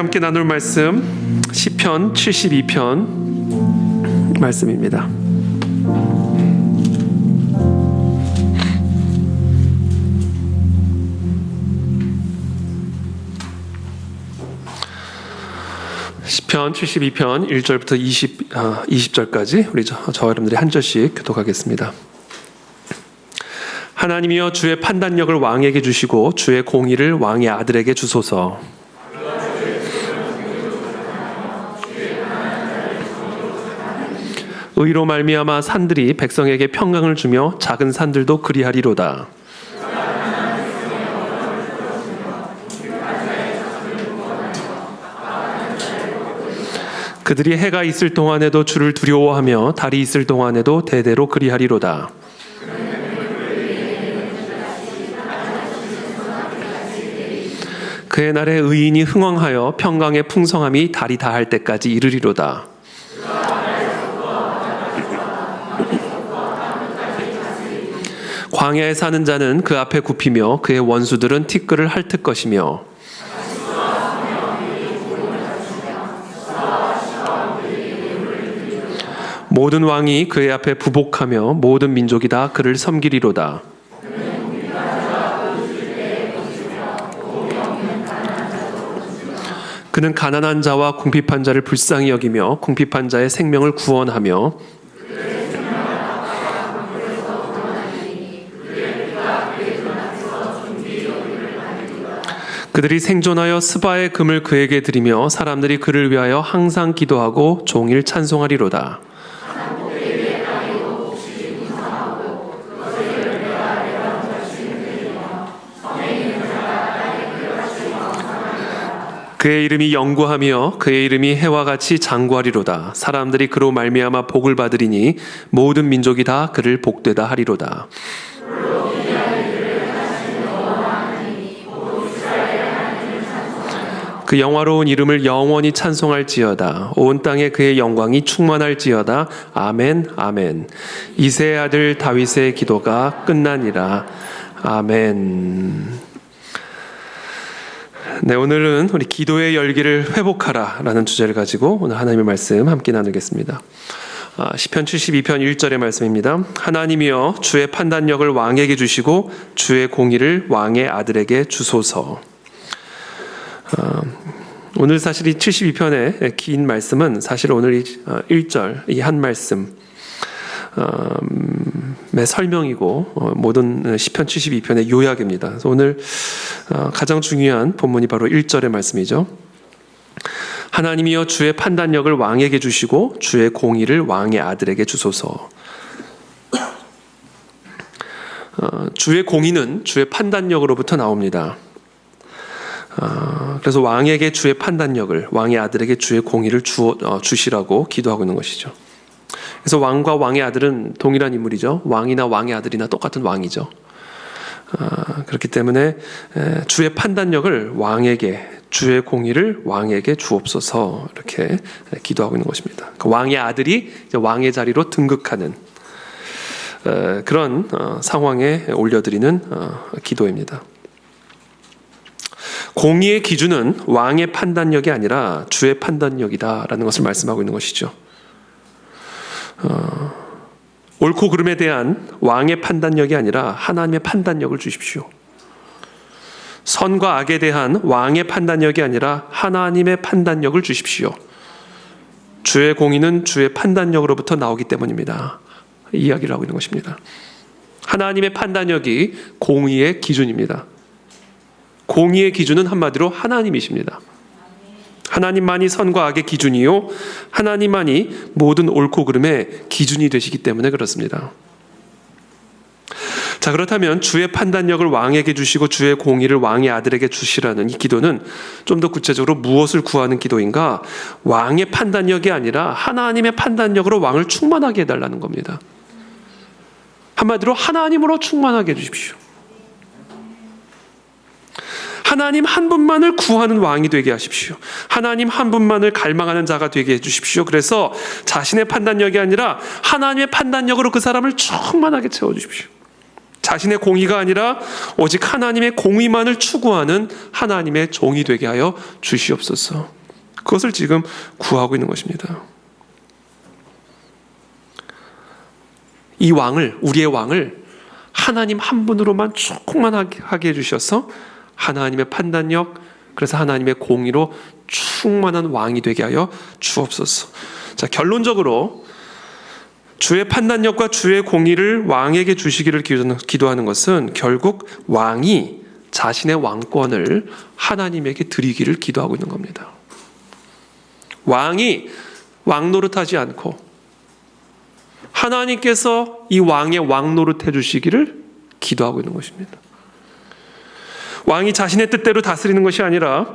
함께 나눌 말씀 시편 72편 말씀입니다. 시편 72편 1절부터 20절까지 우리 저와 여러분들이 한 절씩 교독하겠습니다. 하나님이여 주의 판단력을 왕에게 주시고 주의 공의를 왕의 아들에게 주소서. 의로 말미암아 산들이 백성에게 평강을 주며 작은 산들도 그리하리로다. 그들이 해가 있을 동안에도 주를 두려워하며 달이 있을 동안에도 대대로 그리하리로다. 그의 날에 의인이 흥왕하여 평강의 풍성함이 달이 다할 때까지 이르리로다. 광야에 사는 자는 그 앞에 굽히며 그의 원수들은 티끌을 핥을 것이며 모든 왕이 그의 앞에 부복하며 모든 민족이 다 그를 섬기리로다. 그는 가난한 자와 궁핍한 자를 불쌍히 여기며 궁핍한 자의 생명을 구원하며 그들이 생존하여 스바의 금을 그에게 드리며 사람들이 그를 위하여 항상 기도하고 종일 찬송하리로다. 그의 이름이 영구하며 그의 이름이 해와 같이 장구하리로다. 사람들이 그로 말미암아 복을 받으리니 모든 민족이 다 그를 복되다 하리로다. 그 영화로운 이름을 영원히 찬송할지어다. 온 땅에 그의 영광이 충만할지어다. 아멘 아멘. 이새의 아들 다윗의 기도가 끝나니라. 아멘. 네, 오늘은 우리 기도의 열기를 회복하라 라는 주제를 가지고 오늘 하나님의 말씀 함께 나누겠습니다. 시편 72편 1절의 말씀입니다. 하나님이여 주의 판단력을 왕에게 주시고 주의 공의를 왕의 아들에게 주소서. 오늘 사실 이 72편의 긴 말씀은 사실 오늘 이 1절 이 한 말씀 설명이고 모든 시편 72편의 요약입니다. 그래서 오늘 가장 중요한 본문이 바로 1절의 말씀이죠. 하나님이여 주의 판단력을 왕에게 주시고 주의 공의를 왕의 아들에게 주소서. 주의 공의는 주의 판단력으로부터 나옵니다. 그래서 왕에게 주의 판단력을, 왕의 아들에게 주의 공의를 주시라고 기도하고 있는 것이죠. 그래서 왕과 왕의 아들은 동일한 인물이죠. 왕이나 왕의 아들이나 똑같은 왕이죠. 그렇기 때문에 주의 판단력을 왕에게, 주의 공의를 왕에게 주옵소서 이렇게 기도하고 있는 것입니다. 왕의 아들이 이제 왕의 자리로 등극하는 그런 상황에 올려드리는 기도입니다. 공의의 기준은 왕의 판단력이 아니라 주의 판단력이다라는 것을 말씀하고 있는 것이죠. 옳고 그름에 대한 왕의 판단력이 아니라 하나님의 판단력을 주십시오. 선과 악에 대한 왕의 판단력이 아니라 하나님의 판단력을 주십시오. 주의 공의는 주의 판단력으로부터 나오기 때문입니다. 이 이야기를 하고 있는 것입니다. 하나님의 판단력이 공의의 기준입니다. 공의의 기준은 한마디로 하나님이십니다. 하나님만이 선과 악의 기준이요 하나님만이 모든 옳고 그름의 기준이 되시기 때문에 그렇습니다. 자, 그렇다면 주의 판단력을 왕에게 주시고 주의 공의를 왕의 아들에게 주시라는 이 기도는 좀 더 구체적으로 무엇을 구하는 기도인가? 왕의 판단력이 아니라 하나님의 판단력으로 왕을 충만하게 해달라는 겁니다. 한마디로 하나님으로 충만하게 해주십시오. 하나님 한 분만을 구하는 왕이 되게 하십시오. 하나님 한 분만을 갈망하는 자가 되게 해주십시오. 그래서 자신의 판단력이 아니라 하나님의 판단력으로 그 사람을 충만하게 채워주십시오. 자신의 공의가 아니라 오직 하나님의 공의만을 추구하는 하나님의 종이 되게 하여 주시옵소서. 그것을 지금 구하고 있는 것입니다. 이 왕을, 우리의 왕을 하나님 한 분으로만 충만하게 해주셔서 하나님의 판단력, 그래서 하나님의 공의로 충만한 왕이 되게 하여 주옵소서. 자, 결론적으로 주의 판단력과 주의 공의를 왕에게 주시기를 기도하는 것은 결국 왕이 자신의 왕권을 하나님에게 드리기를 기도하고 있는 겁니다. 왕이 왕 노릇하지 않고 하나님께서 이 왕의 왕 노릇해 주시기를 기도하고 있는 것입니다. 왕이 자신의 뜻대로 다스리는 것이 아니라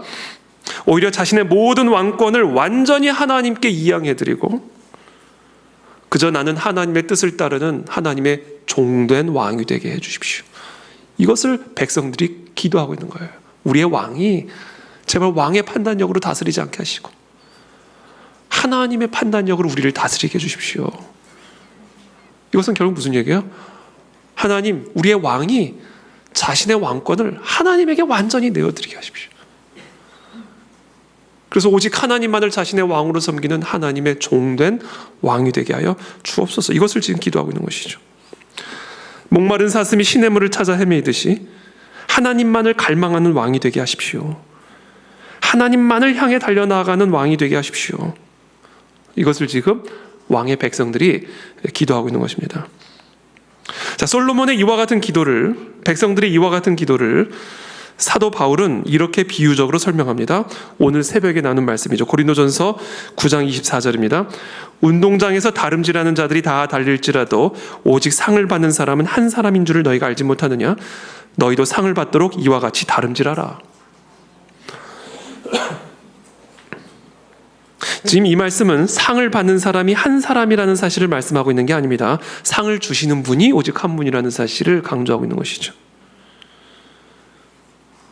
오히려 자신의 모든 왕권을 완전히 하나님께 이양해드리고 그저 나는 하나님의 뜻을 따르는 하나님의 종된 왕이 되게 해주십시오. 이것을 백성들이 기도하고 있는 거예요. 우리의 왕이 제발 왕의 판단력으로 다스리지 않게 하시고 하나님의 판단력으로 우리를 다스리게 해주십시오. 이것은 결국 무슨 얘기예요? 하나님, 우리의 왕이 자신의 왕권을 하나님에게 완전히 내어드리게 하십시오. 그래서 오직 하나님만을 자신의 왕으로 섬기는 하나님의 종된 왕이 되게 하여 주옵소서. 이것을 지금 기도하고 있는 것이죠. 목마른 사슴이 시냇물을 찾아 헤매이듯이 하나님만을 갈망하는 왕이 되게 하십시오. 하나님만을 향해 달려나가는 왕이 되게 하십시오. 이것을 지금 왕의 백성들이 기도하고 있는 것입니다. 자, 솔로몬의 이와 같은 기도를, 백성들의 이와 같은 기도를 사도 바울은 이렇게 비유적으로 설명합니다. 오늘 새벽에 나눈 말씀이죠. 고린도전서 9장 24절입니다. 운동장에서 다름질하는 자들이 다 달릴지라도 오직 상을 받는 사람은 한 사람인 줄을 너희가 알지 못하느냐? 너희도 상을 받도록 이와 같이 다름질하라. 지금 이 말씀은 상을 받는 사람이 한 사람이라는 사실을 말씀하고 있는 게 아닙니다. 상을 주시는 분이 오직 한 분이라는 사실을 강조하고 있는 것이죠.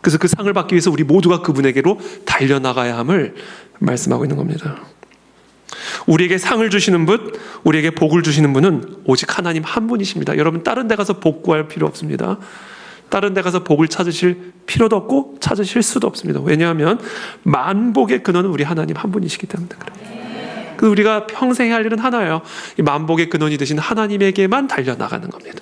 그래서 그 상을 받기 위해서 우리 모두가 그분에게로 달려나가야 함을 말씀하고 있는 겁니다. 우리에게 상을 주시는 분, 우리에게 복을 주시는 분은 오직 하나님 한 분이십니다. 여러분, 다른 데 가서 복 구할 필요 없습니다. 다른 데 가서 복을 찾으실 필요도 없고 찾으실 수도 없습니다. 왜냐하면 만복의 근원은 우리 하나님 한 분이시기 때문에 그래요. 그래서 우리가 평생 할 일은 하나예요. 이 만복의 근원이 되신 하나님에게만 달려나가는 겁니다.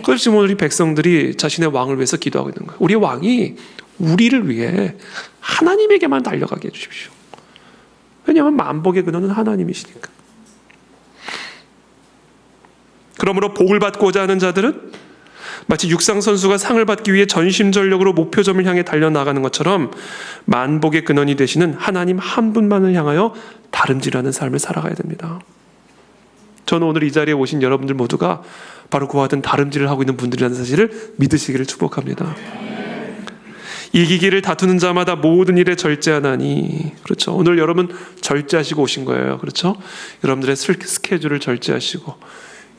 그래서 지금 우리 백성들이 자신의 왕을 위해서 기도하고 있는 거예요. 우리 왕이 우리를 위해 하나님에게만 달려가게 해주십시오. 왜냐하면 만복의 근원은 하나님이시니까. 그러므로 복을 받고자 하는 자들은 마치 육상 선수가 상을 받기 위해 전심전력으로 목표점을 향해 달려나가는 것처럼 만복의 근원이 되시는 하나님 한 분만을 향하여 다름질하는 삶을 살아가야 됩니다. 저는 오늘 이 자리에 오신 여러분들 모두가 바로 그와 같은 다름질을 하고 있는 분들이라는 사실을 믿으시기를 축복합니다. 이기기를 다투는 자마다 모든 일에 절제하나니. 그렇죠. 오늘 여러분 절제하시고 오신 거예요. 그렇죠. 여러분들의 스케줄을 절제하시고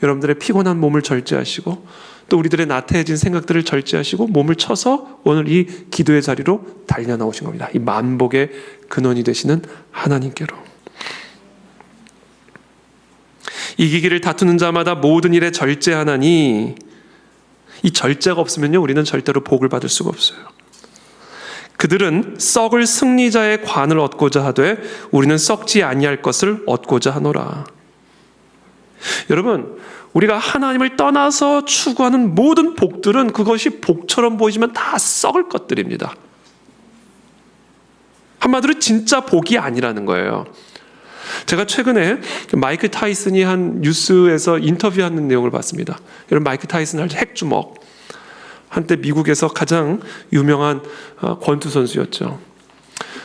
여러분들의 피곤한 몸을 절제하시고 또 우리들의 나태해진 생각들을 절제하시고 몸을 쳐서 오늘 이 기도의 자리로 달려 나오신 겁니다. 이 만복의 근원이 되시는 하나님께로. 이기기를 다투는 자마다 모든 일에 절제하나니. 이 절제가 없으면요 우리는 절대로 복을 받을 수가 없어요. 그들은 썩을 승리자의 관을 얻고자 하되 우리는 썩지 아니할 것을 얻고자 하노라. 여러분, 우리가 하나님을 떠나서 추구하는 모든 복들은 그것이 복처럼 보이지만 다 썩을 것들입니다. 한마디로 진짜 복이 아니라는 거예요. 제가 최근에 마이크 타이슨이 한 뉴스에서 인터뷰하는 내용을 봤습니다. 여러분, 마이크 타이슨 알죠? 핵주먹. 한때 미국에서 가장 유명한 권투 선수였죠.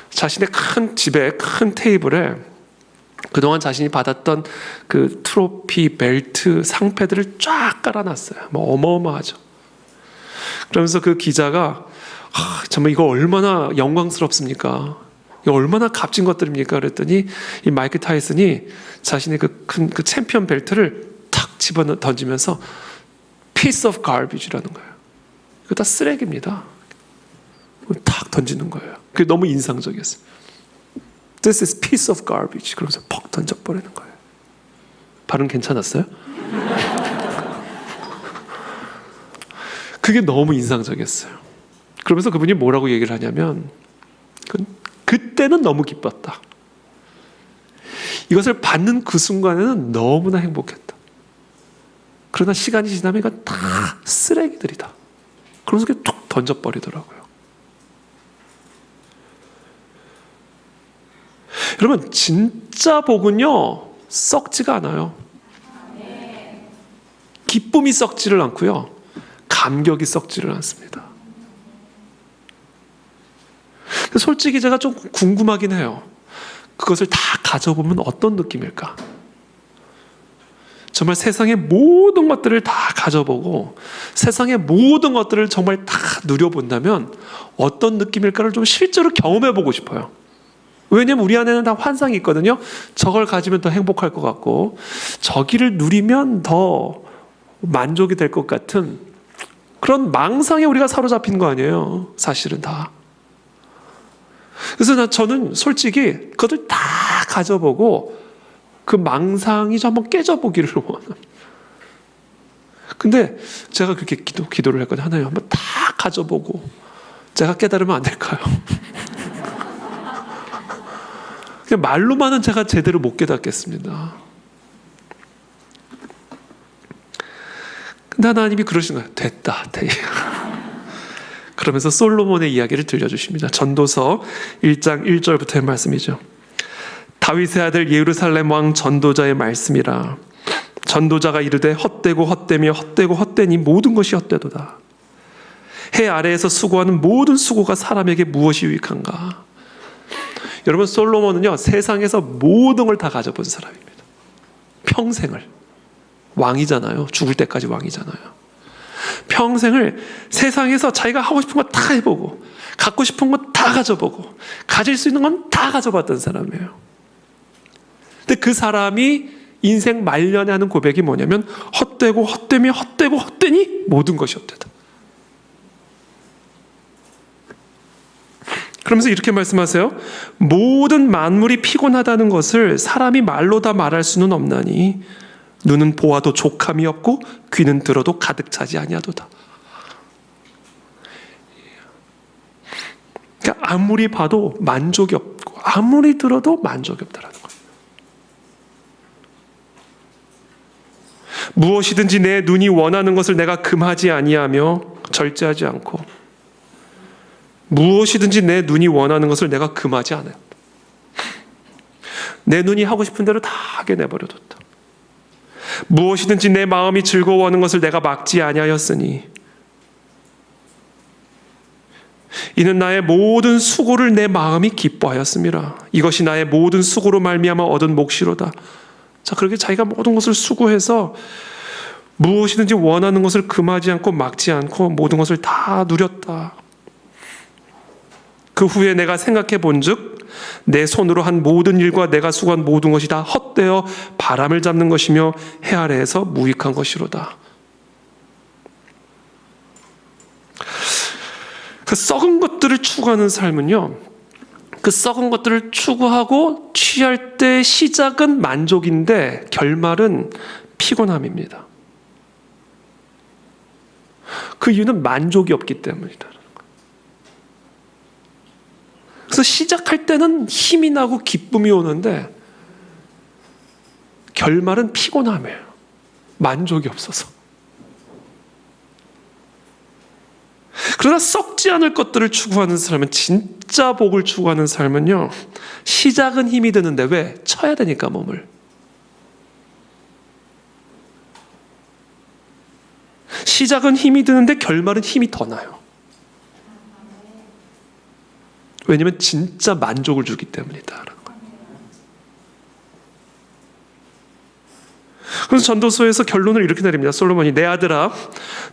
자신의 큰 집에 큰 테이블에 그동안 자신이 받았던 그 트로피, 벨트, 상패들을 쫙 깔아놨어요. 뭐 어마어마하죠. 그러면서 그 기자가 정말 이거 얼마나 영광스럽습니까? 이거 얼마나 값진 것들입니까? 그랬더니 이 마이크 타이슨이 자신의 그 큰 그 챔피언 벨트를 탁 집어 던지면서 piece of garbage라는 거예요. 이거 다 쓰레기입니다. 탁 던지는 거예요. 그게 너무 인상적이었어요. This is piece of garbage. 그러면서 퍽 던져버리는 거예요. 발음 괜찮았어요? 그게 너무 인상적이었어요. 그러면서 그분이 뭐라고 얘기를 하냐면 그때는 너무 기뻤다. 이것을 받는 그 순간에는 너무나 행복했다. 그러나 시간이 지나면 이건 다 쓰레기들이다. 그러면서 그냥 툭 던져버리더라고요. 여러분, 진짜 복은요 썩지가 않아요. 기쁨이 썩지를 않고요, 감격이 썩지를 않습니다. 솔직히 제가 좀 궁금하긴 해요. 그것을 다 가져보면 어떤 느낌일까? 정말 세상의 모든 것들을 다 가져보고 세상의 모든 것들을 정말 다 누려본다면 어떤 느낌일까를 좀 실제로 경험해보고 싶어요. 왜냐면 우리 안에는 다 환상이 있거든요. 저걸 가지면 더 행복할 것 같고 저기를 누리면 더 만족이 될 것 같은 그런 망상에 우리가 사로잡힌 거 아니에요, 사실은 다. 그래서 저는 솔직히 그것을 다 가져보고 그 망상이 좀 한번 깨져보기를 원합니다. 근데 제가 그렇게 기도를 했거든요. 하나님, 한번 다 가져보고 제가 깨달으면 안 될까요? 그냥 말로만은 제가 제대로 못 깨닫겠습니다. 근데 하나님이 그러신 거예요. 됐다. 그러면서 솔로몬의 이야기를 들려주십니다. 전도서 1장 1절부터의 말씀이죠. 다윗의 아들 예루살렘 왕 전도자의 말씀이라. 전도자가 이르되 헛되고 헛되며 헛되고 헛되니 모든 것이 헛되도다. 해 아래에서 수고하는 모든 수고가 사람에게 무엇이 유익한가? 여러분, 솔로몬은요 세상에서 모든 걸 다 가져본 사람입니다. 평생을. 왕이잖아요. 죽을 때까지 왕이잖아요. 평생을 세상에서 자기가 하고 싶은 거 다 해보고 갖고 싶은 거 다 가져보고 가질 수 있는 건 다 가져봤던 사람이에요. 근데 그 사람이 인생 말년에 하는 고백이 뭐냐면 헛되고 헛되며 헛되고 헛되니 모든 것이 헛되다. 그러면서 이렇게 말씀하세요. 모든 만물이 피곤하다는 것을 사람이 말로 다 말할 수는 없나니 눈은 보아도 족함이 없고 귀는 들어도 가득 차지 아니하도다. 그러니까 아무리 봐도 만족이 없고 아무리 들어도 만족이 없다라는 거예요. 무엇이든지 내 눈이 원하는 것을 내가 금하지 아니하며 절제하지 않고 무엇이든지 내 눈이 원하는 것을 내가 금하지 않아요. 내 눈이 하고 싶은 대로 다 하게 내버려뒀다. 무엇이든지 내 마음이 즐거워하는 것을 내가 막지 아니하였으니 이는 나의 모든 수고를 내 마음이 기뻐하였음이라. 이것이 나의 모든 수고로 말미암아 얻은 몫이로다. 자, 그렇게 자기가 모든 것을 수고해서 무엇이든지 원하는 것을 금하지 않고 막지 않고 모든 것을 다 누렸다. 그 후에 내가 생각해 본즉 내 손으로 한 모든 일과 내가 수고한 모든 것이 다 헛되어 바람을 잡는 것이며 해 아래에서 무익한 것이로다. 그 썩은 것들을 추구하는 삶은요, 그 썩은 것들을 추구하고 취할 때 시작은 만족인데 결말은 피곤함입니다. 그 이유는 만족이 없기 때문이다. 그래서 시작할 때는 힘이 나고 기쁨이 오는데 결말은 피곤함이에요. 만족이 없어서. 그러나 썩지 않을 것들을 추구하는 사람은, 진짜 복을 추구하는 삶은요, 시작은 힘이 드는데 왜? 쳐야 되니까 몸을. 시작은 힘이 드는데 결말은 힘이 더 나요. 왜냐하면 진짜 만족을 주기 때문이다. 그래서 전도서에서 결론을 이렇게 내립니다. 솔로몬이 내 아들아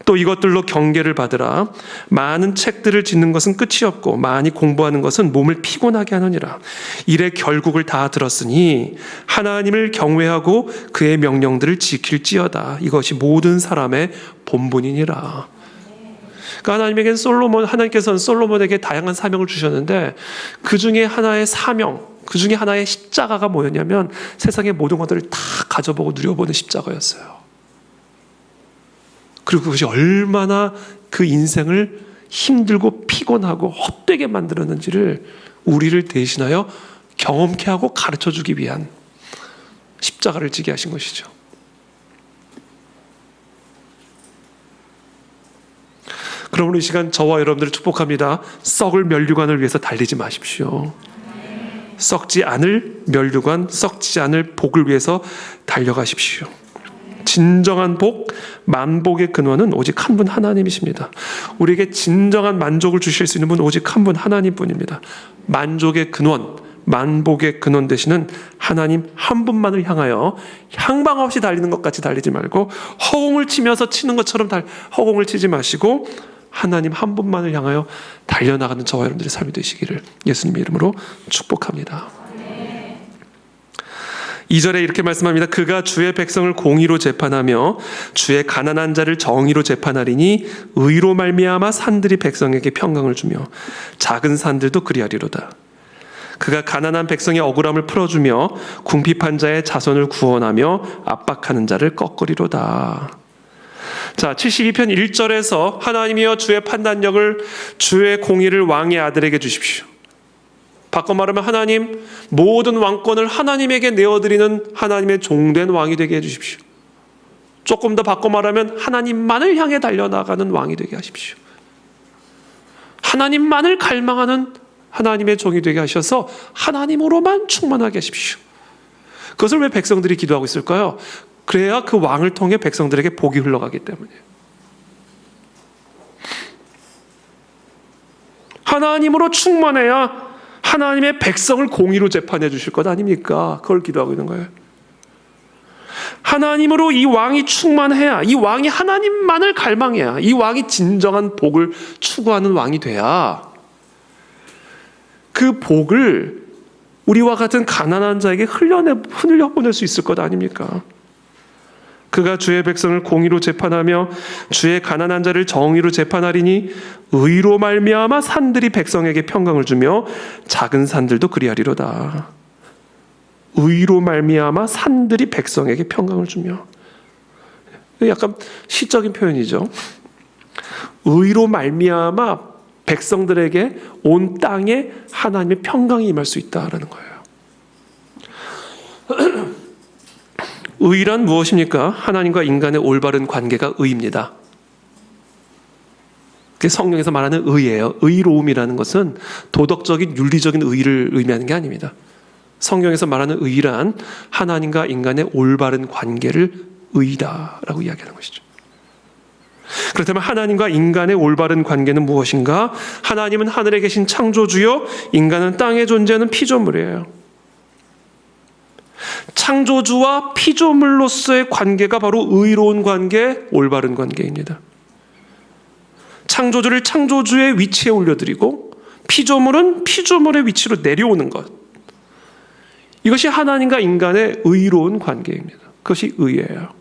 또 이것들로 경계를 받으라. 많은 책들을 짓는 것은 끝이 없고 많이 공부하는 것은 몸을 피곤하게 하느니라. 일의 결국을 다 들었으니 하나님을 경외하고 그의 명령들을 지킬지어다. 이것이 모든 사람의 본분이니라. 그러니까 하나님께서는 솔로몬에게 다양한 사명을 주셨는데 그 중에 하나의 사명, 그 중에 하나의 십자가가 뭐였냐면 세상의 모든 것들을 다 가져보고 누려보는 십자가였어요. 그리고 그것이 얼마나 그 인생을 힘들고 피곤하고 헛되게 만들었는지를 우리를 대신하여 경험케 하고 가르쳐주기 위한 십자가를 지게 하신 것이죠. 그러므로 이 시간 저와 여러분들을 축복합니다. 썩을 면류관을 위해서 달리지 마십시오. 썩지 않을 면류관, 썩지 않을 복을 위해서 달려가십시오. 진정한 복, 만복의 근원은 오직 한 분 하나님이십니다. 우리에게 진정한 만족을 주실 수 있는 분 오직 한 분 하나님뿐입니다. 만족의 근원, 만복의 근원 되시는 하나님 한 분만을 향하여 향방 없이 달리는 것 같이 달리지 말고 허공을 치면서 치는 것처럼 허공을 치지 마시고 하나님 한 분만을 향하여 달려나가는 저와 여러분들의 삶이 되시기를 예수님의 이름으로 축복합니다. 2절에 이렇게 말씀합니다. 그가 주의 백성을 공의로 재판하며 주의 가난한 자를 정의로 재판하리니 의로 말미암아 산들이 백성에게 평강을 주며 작은 산들도 그리하리로다. 그가 가난한 백성의 억울함을 풀어주며 궁핍한 자의 자손을 구원하며 압박하는 자를 꺾으리로다. 자, 72편 1절에서 하나님이여 주의 판단력을 주의 공의를 왕의 아들에게 주십시오. 바꿔 말하면 하나님 모든 왕권을 하나님에게 내어드리는 하나님의 종된 왕이 되게 해주십시오. 조금 더 바꿔 말하면 하나님만을 향해 달려나가는 왕이 되게 하십시오. 하나님만을 갈망하는 하나님의 종이 되게 하셔서 하나님으로만 충만하게 하십시오. 그것을 왜 백성들이 기도하고 있을까요? 그래야 그 왕을 통해 백성들에게 복이 흘러가기 때문이에요. 하나님으로 충만해야 하나님의 백성을 공의로 재판해 주실 것 아닙니까? 그걸 기도하고 있는 거예요. 하나님으로 이 왕이 충만해야, 이 왕이 하나님만을 갈망해야, 이 왕이 진정한 복을 추구하는 왕이 돼야 그 복을 우리와 같은 가난한 자에게 흘려보낼 수 있을 것 아닙니까? 그가 주의 백성을 공의로 재판하며 주의 가난한 자를 정의로 재판하리니 의로 말미암아 산들이 백성에게 평강을 주며 작은 산들도 그리하리로다. 의로 말미암아 산들이 백성에게 평강을 주며. 약간 시적인 표현이죠. 의로 말미암아 백성들에게 온 땅에 하나님의 평강이 임할 수 있다라는 거예요. 의란 무엇입니까? 하나님과 인간의 올바른 관계가 의입니다. 그게 성경에서 말하는 의예요. 의로움이라는 것은 도덕적인 윤리적인 의를 의미하는 게 아닙니다. 성경에서 말하는 의란 하나님과 인간의 올바른 관계를 의다라고 이야기하는 것이죠. 그렇다면 하나님과 인간의 올바른 관계는 무엇인가? 하나님은 하늘에 계신 창조주요, 인간은 땅에 존재하는 피조물이에요. 창조주와 피조물로서의 관계가 바로 의로운 관계, 올바른 관계입니다. 창조주를 창조주의 위치에 올려드리고 피조물은 피조물의 위치로 내려오는 것. 이것이 하나님과 인간의 의로운 관계입니다. 그것이 의예요.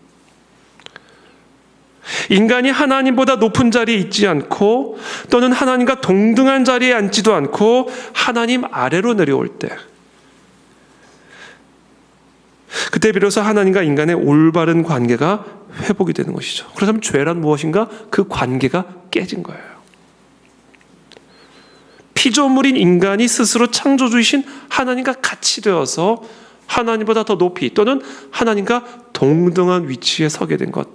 인간이 하나님보다 높은 자리에 있지 않고 또는 하나님과 동등한 자리에 앉지도 않고 하나님 아래로 내려올 때 그때 비로소 하나님과 인간의 올바른 관계가 회복이 되는 것이죠. 그렇다면 죄란 무엇인가? 그 관계가 깨진 거예요. 피조물인 인간이 스스로 창조주이신 하나님과 같이 되어서 하나님보다 더 높이 또는 하나님과 동등한 위치에 서게 된 것.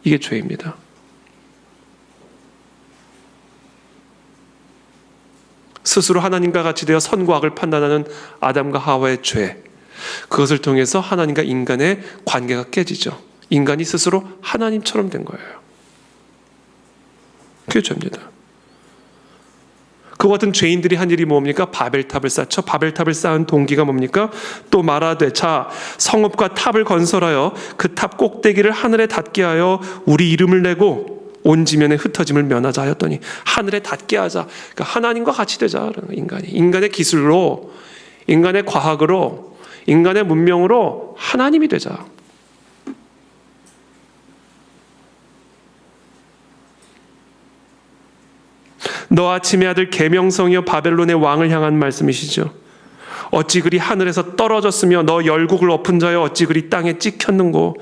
이게 죄입니다. 스스로 하나님과 같이 되어 선과 악을 판단하는 아담과 하와의 죄. 그것을 통해서 하나님과 인간의 관계가 깨지죠. 인간이 스스로 하나님처럼 된 거예요. 그게 죄입니다. 그와 같은 죄인들이 한 일이 뭡니까? 바벨탑을 쌓죠. 바벨탑을 쌓은 동기가 뭡니까? 또 말하되 자 성읍과 탑을 건설하여 그 탑 꼭대기를 하늘에 닿게 하여 우리 이름을 내고 온 지면에 흩어짐을 면하자 하였더니 하늘에 닿게 하자. 그러니까 하나님과 같이 되자. 인간의 기술로, 인간의 과학으로, 인간의 문명으로 하나님이 되자. 너 아침의 아들 계명성이여 바벨론의 왕을 향한 말씀이시죠. 어찌 그리 하늘에서 떨어졌으며 너 열국을 엎은 자여 어찌 그리 땅에 찍혔는고.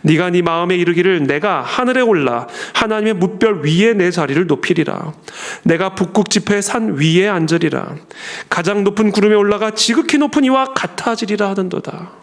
네가 네 마음에 이르기를 내가 하늘에 올라 하나님의 뭇별 위에 내 자리를 높이리라. 내가 북극 지폐 산 위에 앉으리라. 가장 높은 구름에 올라가 지극히 높은 이와 같아지리라 하던도다.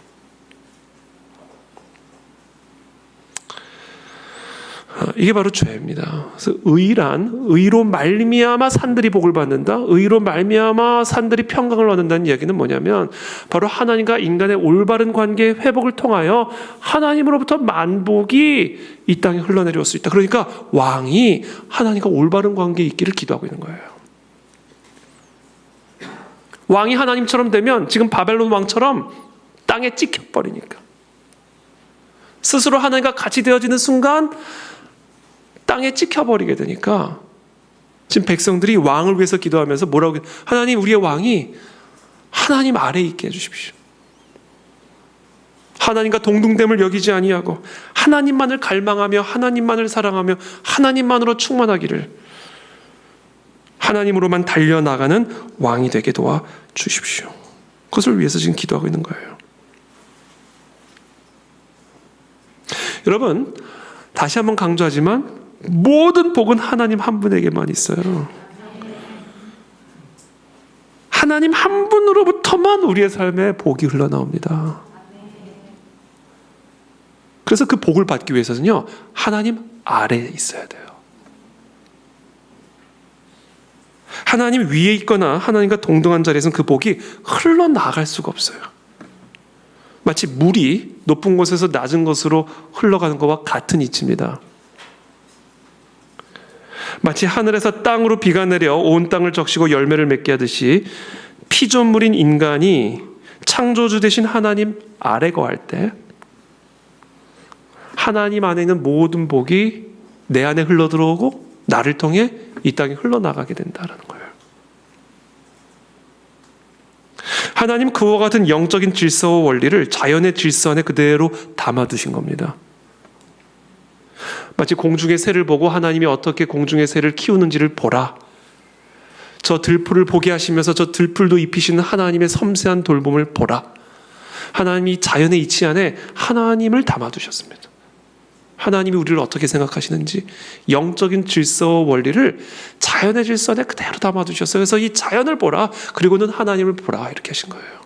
이게 바로 죄입니다. 그래서 의로 말미암아 산들이 복을 받는다. 의로 말미암아 산들이 평강을 얻는다는 이야기는 뭐냐면 바로 하나님과 인간의 올바른 관계의 회복을 통하여 하나님으로부터 만복이 이 땅에 흘러내려올 수 있다. 그러니까 왕이 하나님과 올바른 관계에 있기를 기도하고 있는 거예요. 왕이 하나님처럼 되면 지금 바벨론 왕처럼 땅에 찍혀버리니까. 스스로 하나님과 같이 되어지는 순간 땅에 찍혀버리게 되니까 지금 백성들이 왕을 위해서 기도하면서 뭐라고, 하나님 우리의 왕이 하나님 아래에 있게 해주십시오. 하나님과 동등됨을 여기지 아니하고 하나님만을 갈망하며 하나님만을 사랑하며 하나님만으로 충만하기를, 하나님으로만 달려나가는 왕이 되게 도와주십시오. 그것을 위해서 지금 기도하고 있는 거예요. 여러분, 다시 한번 강조하지만 모든 복은 하나님 한 분에게만 있어요. 하나님 한 분으로부터만 우리의 삶에 복이 흘러나옵니다. 그래서 그 복을 받기 위해서는요, 하나님 아래에 있어야 돼요. 하나님 위에 있거나 하나님과 동등한 자리에서는 그 복이 흘러나갈 수가 없어요. 마치 물이 높은 곳에서 낮은 곳으로 흘러가는 것과 같은 이치입니다. 마치 하늘에서 땅으로 비가 내려 온 땅을 적시고 열매를 맺게 하듯이 피조물인 인간이 창조주 되신 하나님 아래 거할 때 하나님 안에 있는 모든 복이 내 안에 흘러들어오고 나를 통해 이 땅에 흘러나가게 된다는 거예요. 하나님 그와 같은 영적인 질서와 원리를 자연의 질서 안에 그대로 담아두신 겁니다. 마치 공중의 새를 보고 하나님이 어떻게 공중의 새를 키우는지를 보라. 저 들풀을 보게 하시면서 저 들풀도 입히시는 하나님의 섬세한 돌봄을 보라. 하나님이 자연의 이치 안에 하나님을 담아두셨습니다. 하나님이 우리를 어떻게 생각하시는지 영적인 질서와 원리를 자연의 질서 안에 그대로 담아두셨어요. 그래서 이 자연을 보라, 그리고는 하나님을 보라, 이렇게 하신 거예요.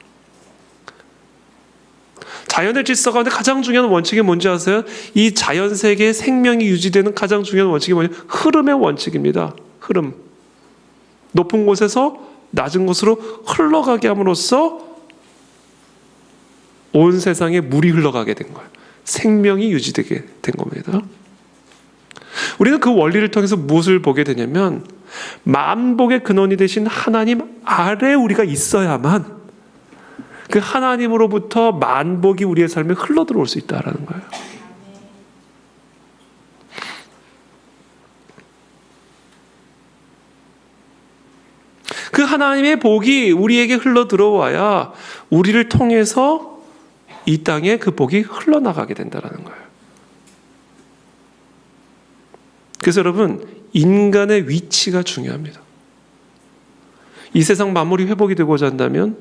자연의 질서 가운데 가장 중요한 원칙이 뭔지 아세요? 이 자연 세계의 생명이 유지되는 가장 중요한 원칙이 뭐냐면 흐름의 원칙입니다. 흐름. 높은 곳에서 낮은 곳으로 흘러가게 함으로써 온 세상에 물이 흘러가게 된 거예요. 생명이 유지되게 된 겁니다. 우리는 그 원리를 통해서 무엇을 보게 되냐면 만복의 근원이 되신 하나님 아래에 우리가 있어야만 그 하나님으로부터 만복이 우리의 삶에 흘러들어올 수 있다는 거예요. 그 하나님의 복이 우리에게 흘러들어와야 우리를 통해서 이 땅에 그 복이 흘러나가게 된다는 거예요. 그래서 여러분, 인간의 위치가 중요합니다. 이 세상 만물이 회복이 되고자 한다면,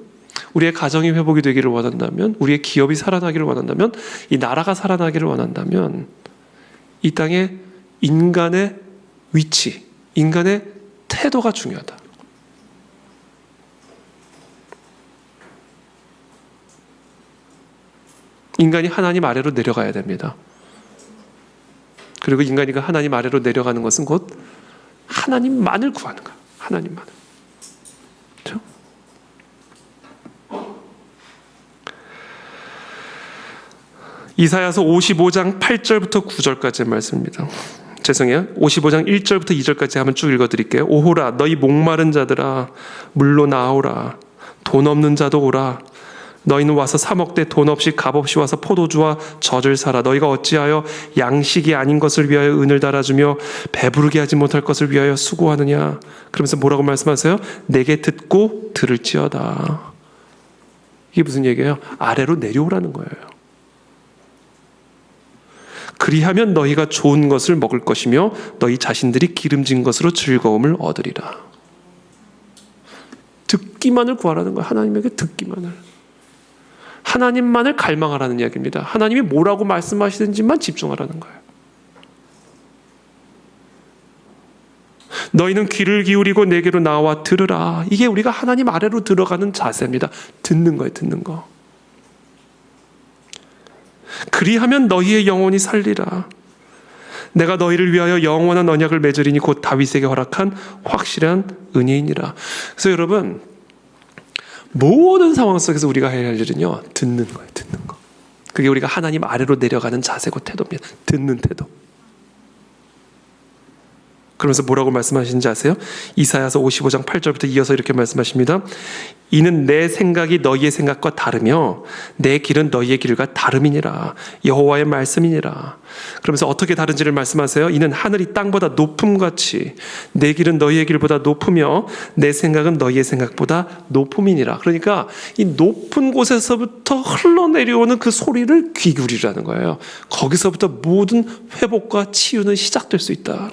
우리의 가정이 회복이 되기를 원한다면, 우리의 기업이 살아나기를 원한다면, 이 나라가 살아나기를 원한다면 이 땅에 인간의 위치, 인간의 태도가 중요하다. 인간이 하나님 아래로 내려가야 됩니다. 그리고 인간이 하나님 아래로 내려가는 것은 곧 하나님만을 구하는 거예요. 하나님만을. 그렇죠? 이사야서 55장 8절부터 9절까지의 말씀입니다. 죄송해요. 55장 1절부터 2절까지 한번 쭉 읽어드릴게요. 오호라 너희 목마른 자들아 물로 나오라. 돈 없는 자도 오라. 너희는 와서 사 먹되 돈 없이 값 없이 와서 포도주와 젖을 사라. 너희가 어찌하여 양식이 아닌 것을 위하여 은을 달아주며 배부르게 하지 못할 것을 위하여 수고하느냐. 그러면서 뭐라고 말씀하세요? 내게 듣고 들을지어다. 이게 무슨 얘기예요? 아래로 내려오라는 거예요. 그리하면 너희가 좋은 것을 먹을 것이며 너희 자신들이 기름진 것으로 즐거움을 얻으리라. 듣기만을 구하라는 거예요. 하나님에게 듣기만을. 하나님만을 갈망하라는 이야기입니다. 하나님이 뭐라고 말씀하시는지만 집중하라는 거예요. 너희는 귀를 기울이고 내게로 나와 들으라. 이게 우리가 하나님 아래로 들어가는 자세입니다. 듣는 거예요. 듣는 거. 그리하면 너희의 영혼이 살리라. 내가 너희를 위하여 영원한 언약을 맺으리니 곧 다윗에게 허락한 확실한 은혜이니라. 그래서 여러분, 모든 상황 속에서 우리가 해야 할 일은요, 듣는 거예요. 듣는 거. 그게 우리가 하나님 아래로 내려가는 자세고 태도입니다. 듣는 태도. 그러면서 뭐라고 말씀하시는지 아세요? 이사야서 55장 8절부터 이어서 이렇게 말씀하십니다. 이는 내 생각이 너희의 생각과 다르며 내 길은 너희의 길과 다름이니라. 여호와의 말씀이니라. 그러면서 어떻게 다른지를 말씀하세요. 이는 하늘이 땅보다 높음같이 내 길은 너희의 길보다 높으며 내 생각은 너희의 생각보다 높음이니라. 그러니까 이 높은 곳에서부터 흘러내려오는 그 소리를 귀 기울이라는 거예요. 거기서부터 모든 회복과 치유는 시작될 수 있다.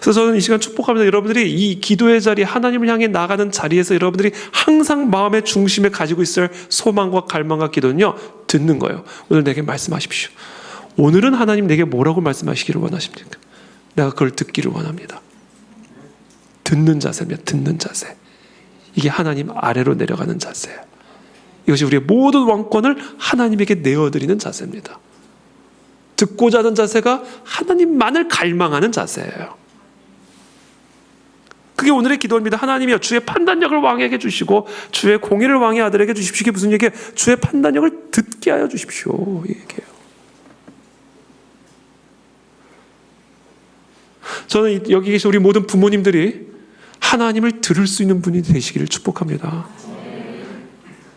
그래서 저는 이 시간 축복합니다. 여러분들이 이 기도의 자리, 하나님을 향해 나가는 자리에서 여러분들이 항상 마음의 중심에 가지고 있어야 할 소망과 갈망과 기도는요, 듣는 거예요. 오늘 내게 말씀하십시오. 오늘은 하나님 내게 뭐라고 말씀하시기를 원하십니까? 내가 그걸 듣기를 원합니다. 듣는 자세입니다. 듣는 자세. 이게 하나님 아래로 내려가는 자세예요. 이것이 우리의 모든 왕권을 하나님에게 내어드리는 자세입니다. 듣고자 하는 자세가 하나님만을 갈망하는 자세예요. 그게 오늘의 기도입니다. 하나님이여, 주의 판단력을 왕에게 주시고 주의 공의를 왕의 아들에게 주십시오. 이게 무슨 얘기예요? 주의 판단력을 듣게 하여 주십시오. 이 얘기예요. 저는 여기 계신 우리 모든 부모님들이 하나님을 들을 수 있는 분이 되시기를 축복합니다.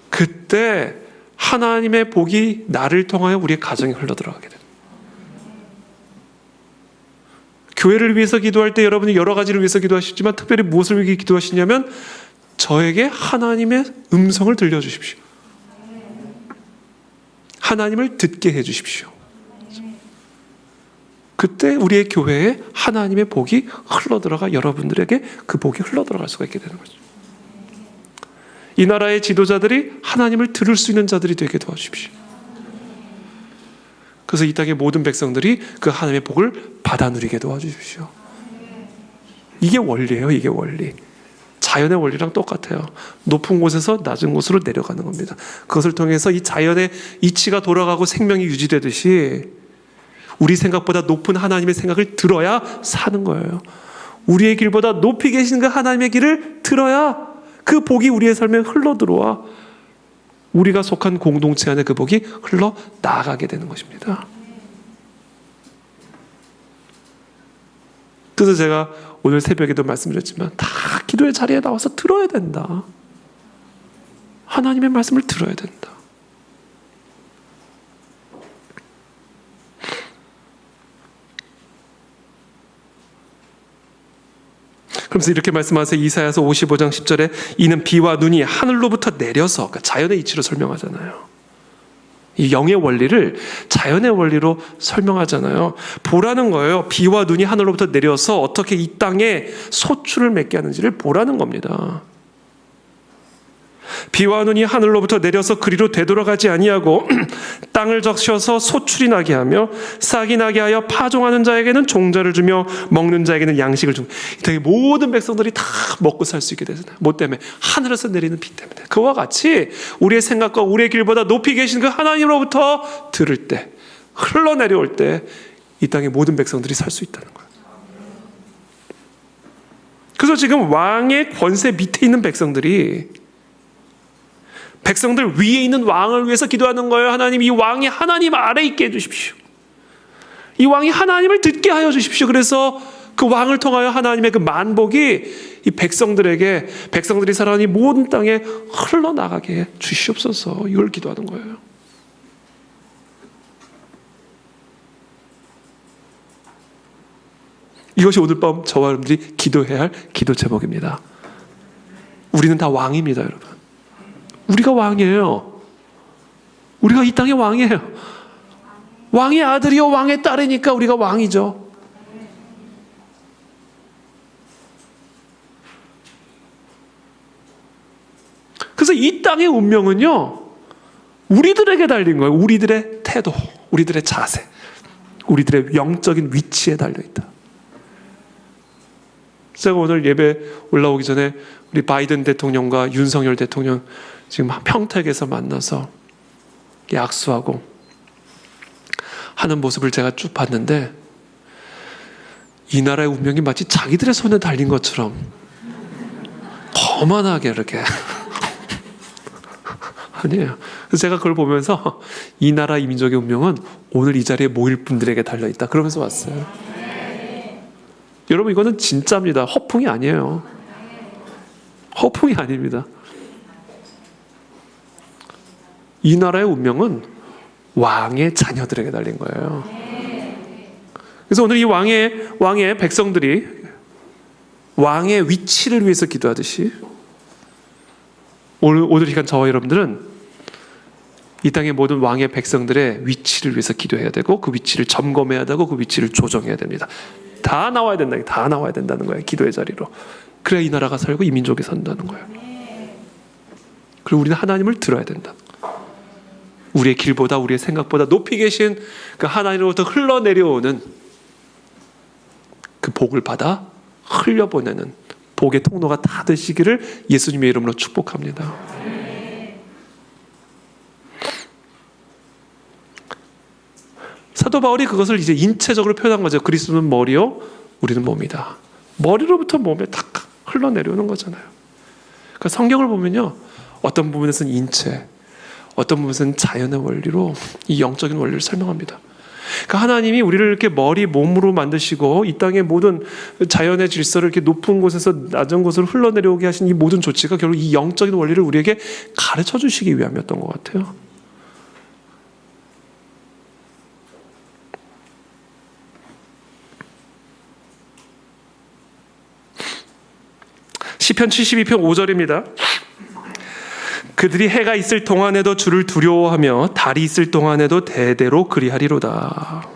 그때 하나님의 복이 나를 통하여 우리의 가정에 흘러들어가게 됩니다. 교회를 위해서 기도할 때 여러분이 여러 가지를 위해서 기도하시지만 특별히 무엇을 위해 기도하시냐면 저에게 하나님의 음성을 들려주십시오. 하나님을 듣게 해주십시오. 그때 우리의 교회에 하나님의 복이 흘러들어가 여러분들에게 그 복이 흘러들어갈 수가 있게 되는 거죠. 이 나라의 지도자들이 하나님을 들을 수 있는 자들이 되게 도와주십시오. 그래서 이 땅의 모든 백성들이 그 하나님의 복을 받아 누리게 도와주십시오. 이게 원리예요. 이게 원리. 자연의 원리랑 똑같아요. 높은 곳에서 낮은 곳으로 내려가는 겁니다. 그것을 통해서 이 자연의 이치가 돌아가고 생명이 유지되듯이 우리 생각보다 높은 하나님의 생각을 들어야 사는 거예요. 우리의 길보다 높이 계신 그 하나님의 길을 들어야 그 복이 우리의 삶에 흘러들어와 우리가 속한 공동체 안에 그 복이 흘러나가게 되는 것입니다. 그래서 제가 오늘 새벽에도 말씀드렸지만 다 기도의 자리에 나와서 들어야 된다. 하나님의 말씀을 들어야 된다. 그러면서 이렇게 말씀하세요. 이사야서 55장 10절에 이는 비와 눈이 하늘로부터 내려서, 그러니까 자연의 이치로 설명하잖아요. 이 영의 원리를 자연의 원리로 설명하잖아요. 보라는 거예요. 비와 눈이 하늘로부터 내려서 어떻게 이 땅에 소출을 맺게 하는지를 보라는 겁니다. 비와 눈이 하늘로부터 내려서 그리로 되돌아가지 아니하고 땅을 적셔서 소출이 나게 하며 싹이 나게 하여 파종하는 자에게는 종자를 주며 먹는 자에게는 양식을 주며 이 모든 백성들이 다 먹고 살 수 있게 되잖아요. 뭐 때문에? 하늘에서 내리는 비 때문에. 그와 같이 우리의 생각과 우리의 길보다 높이 계신 그 하나님으로부터 들을 때, 흘러내려올 때 이 땅의 모든 백성들이 살 수 있다는 거예요. 그래서 지금 왕의 권세 밑에 있는 백성들이 백성들 위에 있는 왕을 위해서 기도하는 거예요. 하나님, 이 왕이 하나님 아래 있게 해주십시오. 이 왕이 하나님을 듣게 하여 주십시오. 그래서 그 왕을 통하여 하나님의 그 만복이 이 백성들에게, 백성들이 살아가는 이 모든 땅에 흘러나가게 해 주시옵소서. 이걸 기도하는 거예요. 이것이 오늘 밤 저와 여러분들이 기도해야 할 기도 제목입니다. 우리는 다 왕입니다, 여러분. 우리가 왕이에요. 우리가 이 땅의 왕이에요. 왕의 아들이요 왕의 딸이니까 우리가 왕이죠. 이 땅의 운명은요, 우리들에게 달린 거예요. 우리들의 태도, 우리들의 자세, 우리들의 영적인 위치에 달려있다. 제가 오늘 예배 올라오기 전에 우리 바이든 대통령과 윤석열 대통령 지금 평택에서 만나서 약수하고 하는 모습을 제가 쭉 봤는데, 이 나라의 운명이 마치 자기들의 손에 달린 것처럼 거만하게 이렇게 아니에요. 그래서 제가 그걸 보면서 이 나라 이 민족의 운명은 오늘 이 자리에 모일 분들에게 달려있다 그러면서 왔어요. 여러분, 이거는 진짜입니다. 허풍이 아니에요. 허풍이 아닙니다. 이 나라의 운명은 왕의 자녀들에게 달린 거예요. 그래서 오늘 이 왕의 백성들이 왕의 위치를 위해서 기도하듯이 오늘 시간 저와 여러분들은 이 땅의 모든 왕의 백성들의 위치를 위해서 기도해야 되고, 그 위치를 점검해야 되고, 그 위치를 조정해야 됩니다. 다 나와야 된다는 거예요. 기도의 자리로. 그래야 이 나라가 살고 이 민족이 산다는 거예요. 그리고 우리는 하나님을 들어야 된다. 우리의 길보다, 우리의 생각보다 높이 계신 그 하나님으로부터 흘러내려오는 그 복을 받아 흘려보내는 복의 통로가 다 되시기를 예수님의 이름으로 축복합니다. 사도 바울이 그것을 이제 인체적으로 표현한 거죠. 그리스도는 머리요, 우리는 몸이다. 머리로부터 몸에 탁 흘러내려오는 거잖아요. 그러니까 성경을 보면요, 어떤 부분에서는 인체, 어떤 부분에서는 자연의 원리로 이 영적인 원리를 설명합니다. 그러니까 하나님이 우리를 이렇게 머리, 몸으로 만드시고 이 땅의 모든 자연의 질서를 이렇게 높은 곳에서 낮은 곳으로 흘러내려오게 하신 이 모든 조치가 결국 이 영적인 원리를 우리에게 가르쳐 주시기 위함이었던 것 같아요. 시편 72편 5절입니다. 그들이 해가 있을 동안에도 주를 두려워하며 달이 있을 동안에도 대대로 그리하리로다.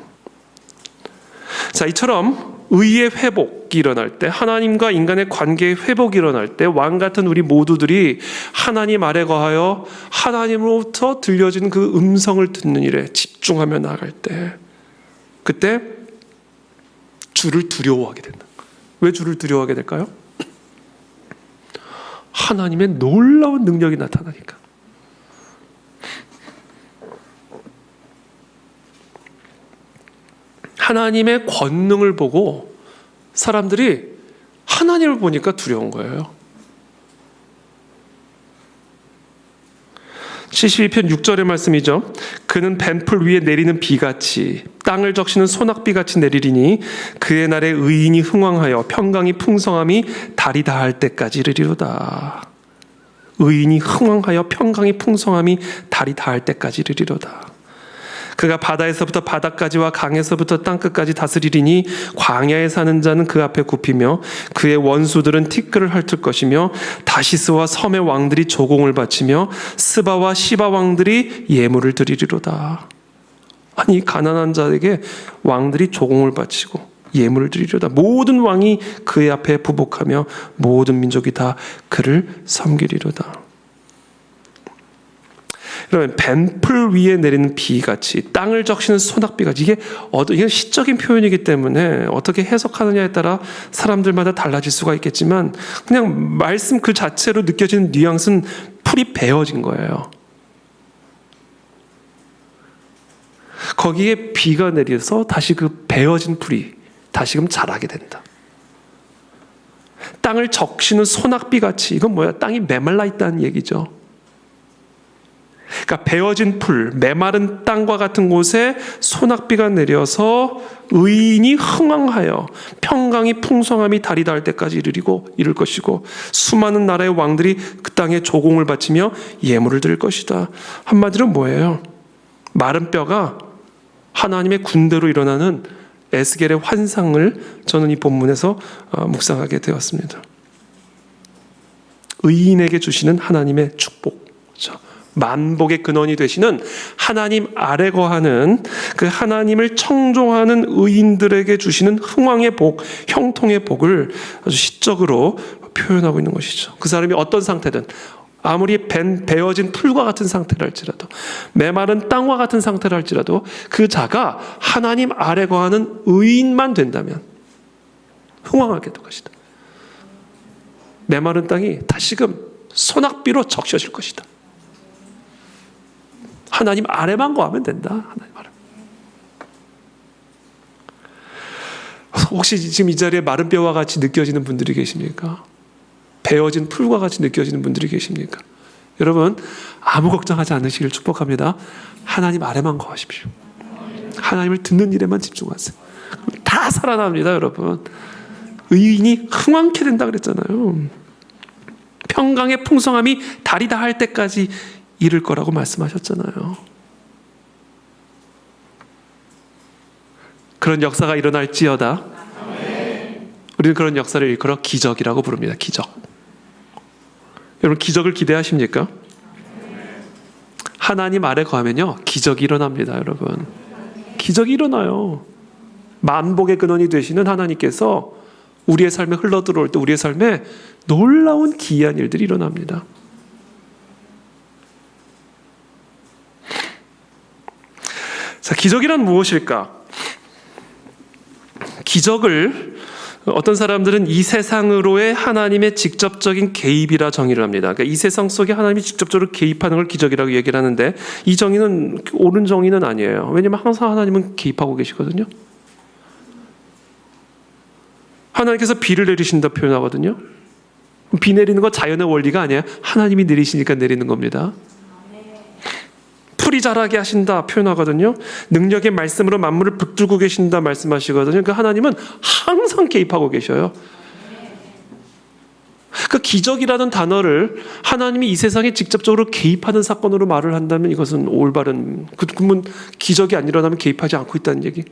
자, 이처럼 의의 회복이 일어날 때, 하나님과 인간의 관계의 회복이 일어날 때, 왕 같은 우리 모두들이 하나님 아래 거하여 하나님으로부터 들려진 그 음성을 듣는 일에 집중하며 나아갈 때, 그때 주를 두려워하게 된다. 왜 주를 두려워하게 될까요? 하나님의 놀라운 능력이 나타나니까. 하나님의 권능을 보고 사람들이 하나님을 보니까 두려운 거예요. 72편 6절의 말씀이죠. 그는 뱀풀 위에 내리는 비같이 땅을 적시는 소낙비같이 내리리니 그의 날에 의인이 흥왕하여 평강이 풍성함이 달이 다할 때까지 이르리로다. 의인이 흥왕하여 평강이 풍성함이 달이 다할 때까지 이르리로다. 그가 바다에서부터 바다까지와 강에서부터 땅끝까지 다스리리니 광야에 사는 자는 그 앞에 굽히며 그의 원수들은 티끌을 핥을 것이며 다시스와 섬의 왕들이 조공을 바치며 스바와 시바 왕들이 예물을 드리리로다. 아니, 가난한 자에게 왕들이 조공을 바치고 예물을 드리려다. 모든 왕이 그의 앞에 부복하며 모든 민족이 다 그를 섬기리로다. 그러면 뱀풀 위에 내리는 비같이 땅을 적시는 소낙비같이, 이게 시적인 표현이기 때문에 어떻게 해석하느냐에 따라 사람들마다 달라질 수가 있겠지만 그냥 말씀 그 자체로 느껴지는 뉘앙스는 풀이 베어진 거예요. 거기에 비가 내려서 다시 그 베어진 풀이 다시금 자라게 된다. 땅을 적시는 소낙비같이, 이건 뭐야? 땅이 메말라 있다는 얘기죠. 그러니까 베어진 풀, 메마른 땅과 같은 곳에 소낙비가 내려서 의인이 흥왕하여 평강이 풍성함이 달이 닿을 때까지 이를 것이고 수많은 나라의 왕들이 그 땅에 조공을 바치며 예물을 드릴 것이다. 한마디로 뭐예요? 마른 뼈가 하나님의 군대로 일어나는 에스겔의 환상을 저는 이 본문에서 묵상하게 되었습니다. 의인에게 주시는 하나님의 축복, 그렇죠? 만복의 근원이 되시는 하나님 아래 거하는 그 하나님을 청종하는 의인들에게 주시는 흥왕의 복, 형통의 복을 아주 시적으로 표현하고 있는 것이죠. 그 사람이 어떤 상태든 아무리 베어진 풀과 같은 상태라 할지라도, 메마른 땅과 같은 상태라 할지라도 그 자가 하나님 아래 거하는 의인만 된다면 흥왕하게 될 것이다. 메마른 땅이 다시금 소낙비로 적셔질 것이다. 하나님 아래만 거하면 된다. 하나님 아래. 혹시 지금 이 자리에 마른 뼈와 같이 느껴지는 분들이 계십니까? 베어진 풀과 같이 느껴지는 분들이 계십니까? 여러분, 아무 걱정하지 않으시길 축복합니다. 하나님 아래만 거하십시오. 하나님을 듣는 일에만 집중하세요. 다 살아납니다, 여러분. 의인이 흥왕케 된다 그랬잖아요. 평강의 풍성함이 달이 다할 때까지 이를 거라고 말씀하셨잖아요. 그런 역사가 일어날지어다. 우리는 그런 역사를 일컬어 기적이라고 부릅니다. 기적. 여러분, 기적을 기대하십니까? 하나님 아래 거하면요, 기적이 일어납니다, 여러분. 기적이 일어나요. 만복의 근원이 되시는 하나님께서 우리의 삶에 흘러들어올 때 우리의 삶에 놀라운 기이한 일들이 일어납니다. 자, 기적이란 무엇일까? 기적을 어떤 사람들은 이 세상으로의 하나님의 직접적인 개입이라 정의를 합니다. 그러니까 이 세상 속에 하나님이 직접적으로 개입하는 걸 기적이라고 얘기를 하는데, 이 정의는 옳은 정의는 아니에요. 왜냐하면 항상 하나님은 개입하고 계시거든요. 하나님께서 비를 내리신다 표현하거든요. 비 내리는 거 자연의 원리가 아니에요. 하나님이 내리시니까 내리는 겁니다. 풀이 자라게 하신다 표현하거든요. 능력의 말씀으로 만물을 붙들고 계신다 말씀하시거든요. 그러니까 하나님은 항상 개입하고 계셔요. 그 기적이라는 단어를 하나님이 이 세상에 직접적으로 개입하는 사건으로 말을 한다면 이것은 올바른, 그러면 기적이 안 일어나면 개입하지 않고 있다는 얘기?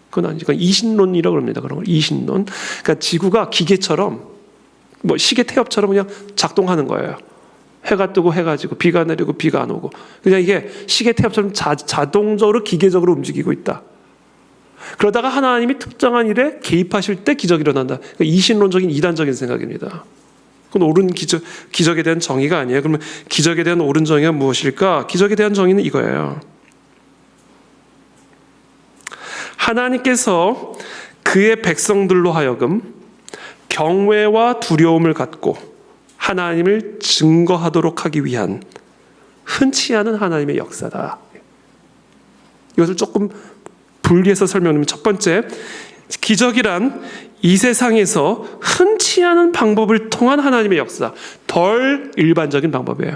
그건 아니죠. 이신론이라고 합니다. 그런 걸 이신론. 그러니까 지구가 기계처럼, 뭐 시계 태엽처럼 그냥 작동하는 거예요. 해가 뜨고 해가 지고 비가 내리고 비가 안 오고, 그냥 이게 시계 태엽처럼 자동적으로 기계적으로 움직이고 있다. 그러다가 하나님이 특정한 일에 개입하실 때 기적이 일어난다. 그러니까 이신론적인 이단적인 생각입니다. 그건 옳은 기적에 대한 정의가 아니에요. 그러면 기적에 대한 옳은 정의가 무엇일까? 기적에 대한 정의는 이거예요. 하나님께서 그의 백성들로 하여금 경외와 두려움을 갖고 하나님을 증거하도록 하기 위한 흔치 않은 하나님의 역사다. 이것을 조금 분리해서 설명하면, 첫 번째, 기적이란 이 세상에서 흔치 않은 방법을 통한 하나님의 역사, 덜 일반적인 방법이에요.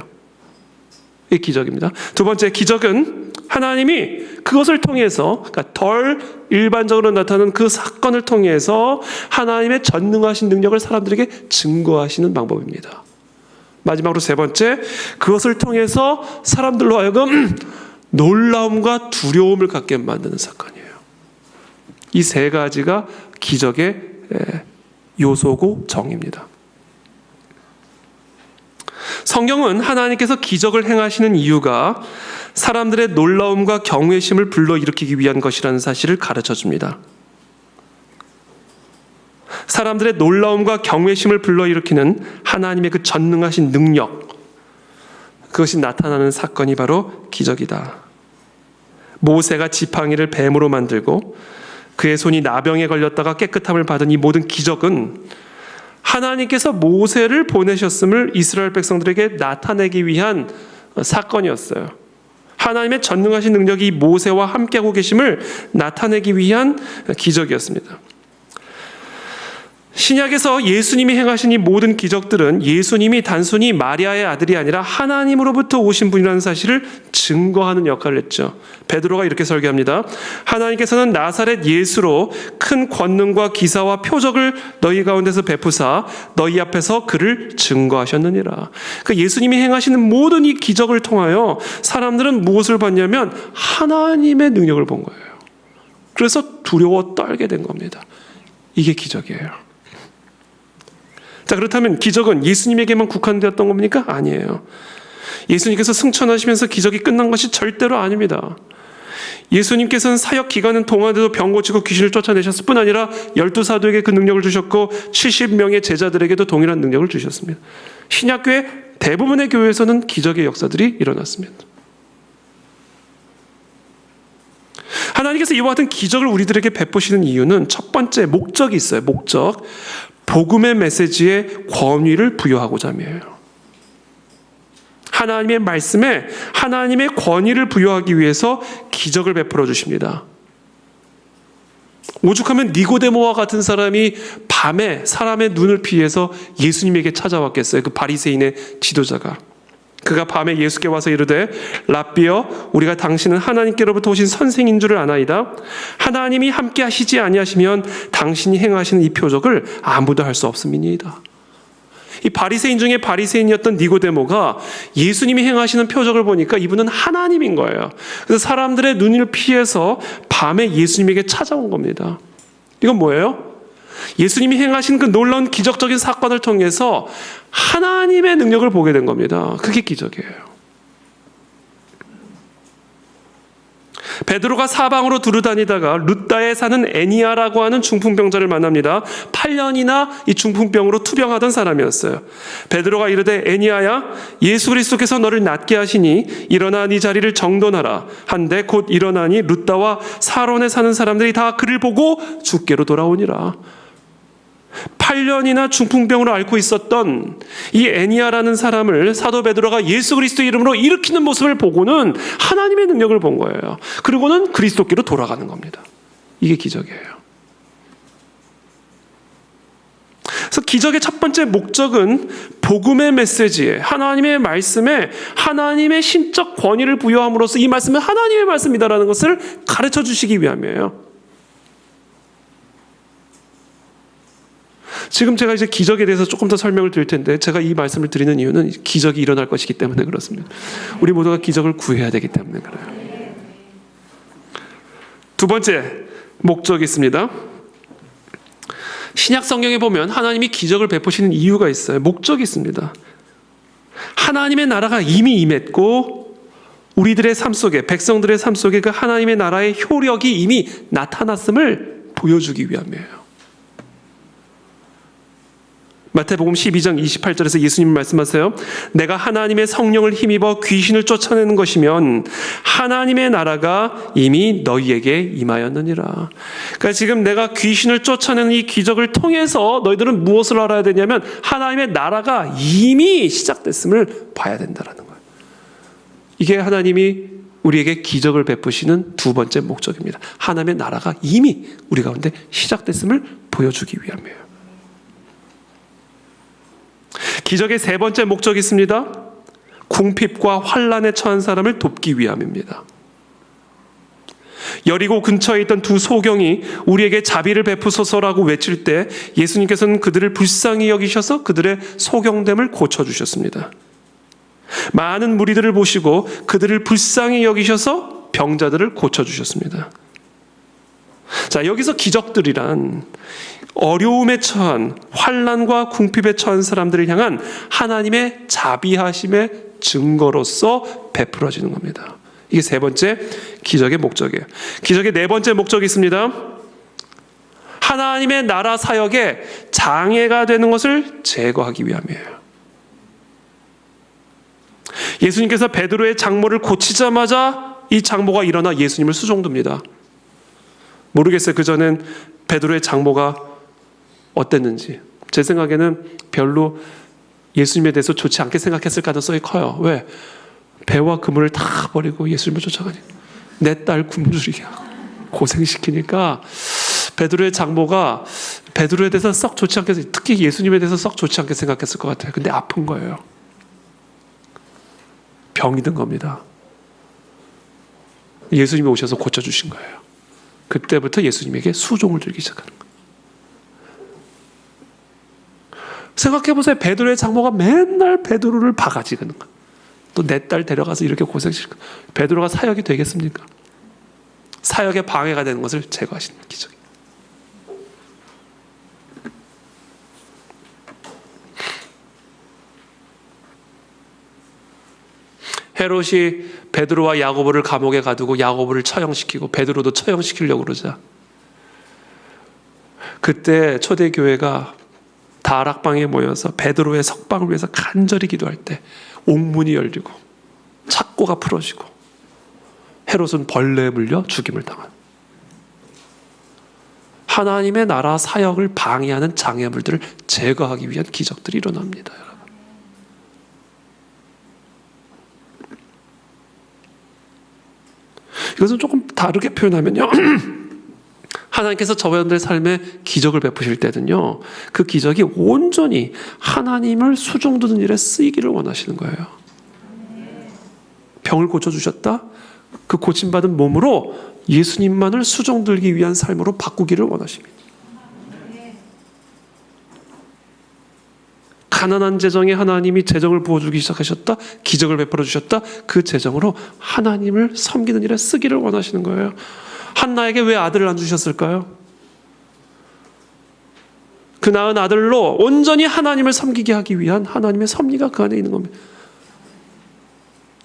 이게 기적입니다. 두 번째, 기적은 하나님이 그것을 통해서, 그러니까 덜 일반적으로 나타나는 그 사건을 통해서 하나님의 전능하신 능력을 사람들에게 증거하시는 방법입니다. 마지막으로 세 번째, 그것을 통해서 사람들로 하여금 놀라움과 두려움을 갖게 만드는 사건이에요. 이 세 가지가 기적의 요소고 정의입니다. 성경은 하나님께서 기적을 행하시는 이유가 사람들의 놀라움과 경외심을 불러일으키기 위한 것이라는 사실을 가르쳐줍니다. 사람들의 놀라움과 경외심을 불러일으키는 하나님의 그 전능하신 능력, 그것이 나타나는 사건이 바로 기적이다. 모세가 지팡이를 뱀으로 만들고 그의 손이 나병에 걸렸다가 깨끗함을 받은 이 모든 기적은 하나님께서 모세를 보내셨음을 이스라엘 백성들에게 나타내기 위한 사건이었어요. 하나님의 전능하신 능력이 모세와 함께하고 계심을 나타내기 위한 기적이었습니다. 신약에서 예수님이 행하신 이 모든 기적들은 예수님이 단순히 마리아의 아들이 아니라 하나님으로부터 오신 분이라는 사실을 증거하는 역할을 했죠. 베드로가 이렇게 설교합니다. 하나님께서는 나사렛 예수로 큰 권능과 기사와 표적을 너희 가운데서 베푸사 너희 앞에서 그를 증거하셨느니라. 그러니까 예수님이 행하시는 모든 이 기적을 통하여 사람들은 무엇을 봤냐면 하나님의 능력을 본 거예요. 그래서 두려워 떨게 된 겁니다. 이게 기적이에요. 자, 그렇다면 기적은 예수님에게만 국한되었던 겁니까? 아니에요. 예수님께서 승천하시면서 기적이 끝난 것이 절대로 아닙니다. 예수님께서는 사역 기간 동안에도 병 고치고 귀신을 쫓아내셨을 뿐 아니라 12사도에게 그 능력을 주셨고 70명의 제자들에게도 동일한 능력을 주셨습니다. 신약교회 대부분의 교회에서는 기적의 역사들이 일어났습니다. 하나님께서 이와 같은 기적을 우리들에게 베푸시는 이유는 첫 번째 목적이 있어요. 목적. 복음의 메시지에 권위를 부여하고자 함이에요. 하나님의 말씀에 하나님의 권위를 부여하기 위해서 기적을 베풀어 주십니다. 오죽하면 니고데모와 같은 사람이 밤에 사람의 눈을 피해서 예수님에게 찾아왔겠어요. 그 바리새인의 지도자가. 그가 밤에 예수께 와서 이르되 랍비여 우리가 당신은 하나님께로부터 오신 선생인 줄을 아나이다. 하나님이 함께 하시지 아니하시면 당신이 행하시는 이 표적을 아무도 할 수 없음이니이다. 이 바리새인 중에 바리새인이었던 니고데모가 예수님이 행하시는 표적을 보니까 이분은 하나님인 거예요. 그래서 사람들의 눈을 피해서 밤에 예수님에게 찾아온 겁니다. 이건 뭐예요? 예수님이 행하신 그 놀라운 기적적인 사건을 통해서 하나님의 능력을 보게 된 겁니다. 그게 기적이에요. 베드로가 사방으로 두루다니다가 룻다에 사는 애니아라고 하는 중풍병자를 만납니다. 8년이나 이 중풍병으로 투병하던 사람이었어요. 베드로가 이르되 애니아야 예수 그리스도께서 너를 낫게 하시니 일어나 네 자리를 정돈하라 한데 곧 일어나니 룻다와 사론에 사는 사람들이 다 그를 보고 주께로 돌아오니라. 8년이나 중풍병으로 앓고 있었던 이 애니아라는 사람을 사도 베드로가 예수 그리스도 이름으로 일으키는 모습을 보고는 하나님의 능력을 본 거예요. 그리고는 그리스도께로 돌아가는 겁니다. 이게 기적이에요. 그래서 기적의 첫 번째 목적은 복음의 메시지에 하나님의 말씀에 하나님의 신적 권위를 부여함으로써 이 말씀은 하나님의 말씀이다라는 것을 가르쳐 주시기 위함이에요. 지금 제가 이제 기적에 대해서 조금 더 설명을 드릴 텐데 제가 이 말씀을 드리는 이유는 기적이 일어날 것이기 때문에 그렇습니다. 우리 모두가 기적을 구해야 되기 때문에 그래요. 두 번째 목적이 있습니다. 신약 성경에 보면 하나님이 기적을 베푸시는 이유가 있어요. 목적이 있습니다. 하나님의 나라가 이미 임했고 우리들의 삶 속에 백성들의 삶 속에 그 하나님의 나라의 효력이 이미 나타났음을 보여주기 위함이에요. 마태복음 12장 28절에서 예수님 말씀하세요. 내가 하나님의 성령을 힘입어 귀신을 쫓아내는 것이면 하나님의 나라가 이미 너희에게 임하였느니라. 그러니까 지금 내가 귀신을 쫓아내는 이 기적을 통해서 너희들은 무엇을 알아야 되냐면 하나님의 나라가 이미 시작됐음을 봐야 된다는 거예요. 이게 하나님이 우리에게 기적을 베푸시는 두 번째 목적입니다. 하나님의 나라가 이미 우리 가운데 시작됐음을 보여주기 위함이에요. 기적의 세 번째 목적이 있습니다. 궁핍과 환난에 처한 사람을 돕기 위함입니다. 여리고 근처에 있던 두 소경이 우리에게 자비를 베푸소서라고 외칠 때 예수님께서는 그들을 불쌍히 여기셔서 그들의 소경됨을 고쳐주셨습니다. 많은 무리들을 보시고 그들을 불쌍히 여기셔서 병자들을 고쳐주셨습니다. 자, 여기서 기적들이란 어려움에 처한 환난과 궁핍에 처한 사람들을 향한 하나님의 자비하심의 증거로서 베풀어지는 겁니다. 이게 세 번째 기적의 목적이에요. 기적의 네 번째 목적이 있습니다. 하나님의 나라 사역에 장애가 되는 것을 제거하기 위함이에요. 예수님께서 베드로의 장모를 고치자마자 이 장모가 일어나 예수님을 수종듭니다. 모르겠어요. 그전엔 베드로의 장모가 어땠는지. 제 생각에는 별로 예수님에 대해서 좋지 않게 생각했을 가능성이 커요. 왜? 배와 그물을 다 버리고 예수님을 쫓아가니까. 내 딸 굶주리게 고생시키니까 베드로의 장모가 베드로에 대해서 썩 좋지 않게, 특히 예수님에 대해서 썩 좋지 않게 생각했을 것 같아요. 근데 아픈 거예요. 병이 든 겁니다. 예수님이 오셔서 고쳐주신 거예요. 그때부터 예수님에게 수종을 들기 시작하는 거예요. 생각해보세요. 베드로의 장모가 맨날 베드로를 바가지는 거예요. 또 내 딸 데려가서 이렇게 고생시키고 베드로가 사역이 되겠습니까? 사역에 방해가 되는 것을 제거하시는 기적이에요. 헤롯이 베드로와 야고보를 감옥에 가두고 야고보를 처형시키고 베드로도 처형시키려고 그러자 그때 초대교회가 다락방에 모여서 베드로의 석방을 위해서 간절히 기도할 때 옥문이 열리고 착고가 풀어지고 헤롯은 벌레에 물려 죽임을 당한 하나님의 나라 사역을 방해하는 장애물들을 제거하기 위한 기적들이 일어납니다. 여러분. 이것은 조금 다르게 표현하면요. 하나님께서 저와 여러분들의 삶에 기적을 베푸실 때는요, 그 기적이 온전히 하나님을 수종드는 일에 쓰이기를 원하시는 거예요. 병을 고쳐주셨다? 그 고침받은 몸으로 예수님만을 수종들기 위한 삶으로 바꾸기를 원하십니다. 가난한 재정에 하나님이 재정을 부어주기 시작하셨다? 기적을 베풀어 주셨다? 그 재정으로 하나님을 섬기는 일에 쓰기를 원하시는 거예요. 한나에게 왜 아들을 안 주셨을까요? 그 낳은 아들로 온전히 하나님을 섬기게 하기 위한 하나님의 섭리가 그 안에 있는 겁니다.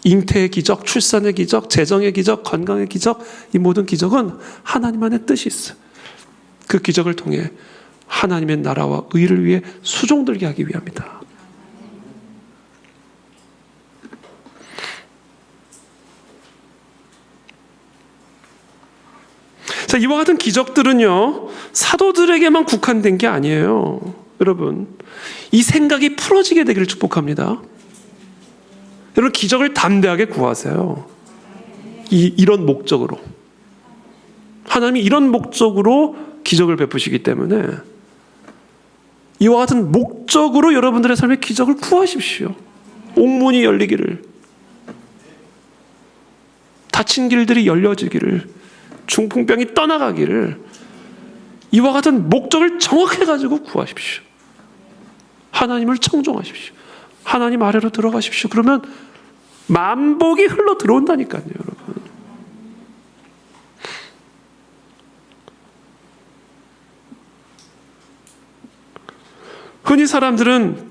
잉태의 기적, 출산의 기적, 재정의 기적, 건강의 기적, 이 모든 기적은 하나님 안에 뜻이 있어요. 그 기적을 통해 하나님의 나라와 의를 위해 수종들게 하기 위함이다. 자, 이와 같은 기적들은요, 사도들에게만 국한된 게 아니에요. 여러분, 이 생각이 풀어지게 되기를 축복합니다. 여러분, 기적을 담대하게 구하세요. 이런 목적으로. 하나님이 이런 목적으로 기적을 베푸시기 때문에 이와 같은 목적으로 여러분들의 삶의 기적을 구하십시오. 옥문이 열리기를, 닫힌 길들이 열려지기를, 중풍병이 떠나가기를, 이와 같은 목적을 정확히 가지고 구하십시오. 하나님을 청종하십시오. 하나님 아래로 들어가십시오. 그러면 만복이 흘러 들어온다니까요, 여러분. 흔히 사람들은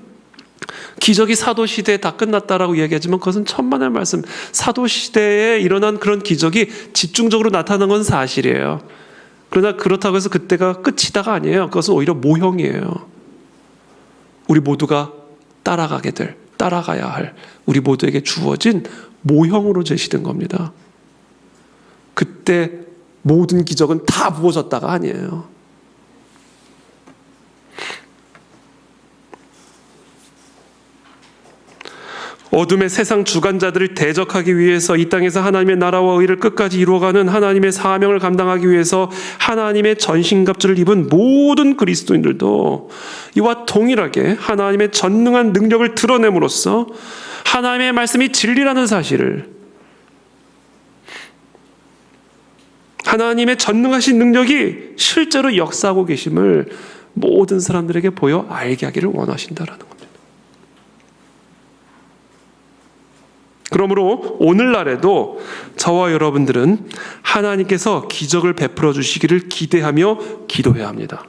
기적이 사도시대에 다 끝났다라고 얘기하지만 그것은 천만의 말씀. 사도시대에 일어난 그런 기적이 집중적으로 나타난 건 사실이에요. 그러나 그렇다고 해서 그때가 끝이다가 아니에요. 그것은 오히려 모형이에요. 우리 모두가 따라가야 할, 우리 모두에게 주어진 모형으로 제시된 겁니다. 그때 모든 기적은 다 부어졌다가 아니에요. 어둠의 세상 주관자들을 대적하기 위해서 이 땅에서 하나님의 나라와 의를 끝까지 이루어가는 하나님의 사명을 감당하기 위해서 하나님의 전신갑주를 입은 모든 그리스도인들도 이와 동일하게 하나님의 전능한 능력을 드러냄으로써 하나님의 말씀이 진리라는 사실을, 하나님의 전능하신 능력이 실제로 역사하고 계심을 모든 사람들에게 보여 알게 하기를 원하신다라는 겁니다. 그러므로 오늘날에도 저와 여러분들은 하나님께서 기적을 베풀어 주시기를 기대하며 기도해야 합니다.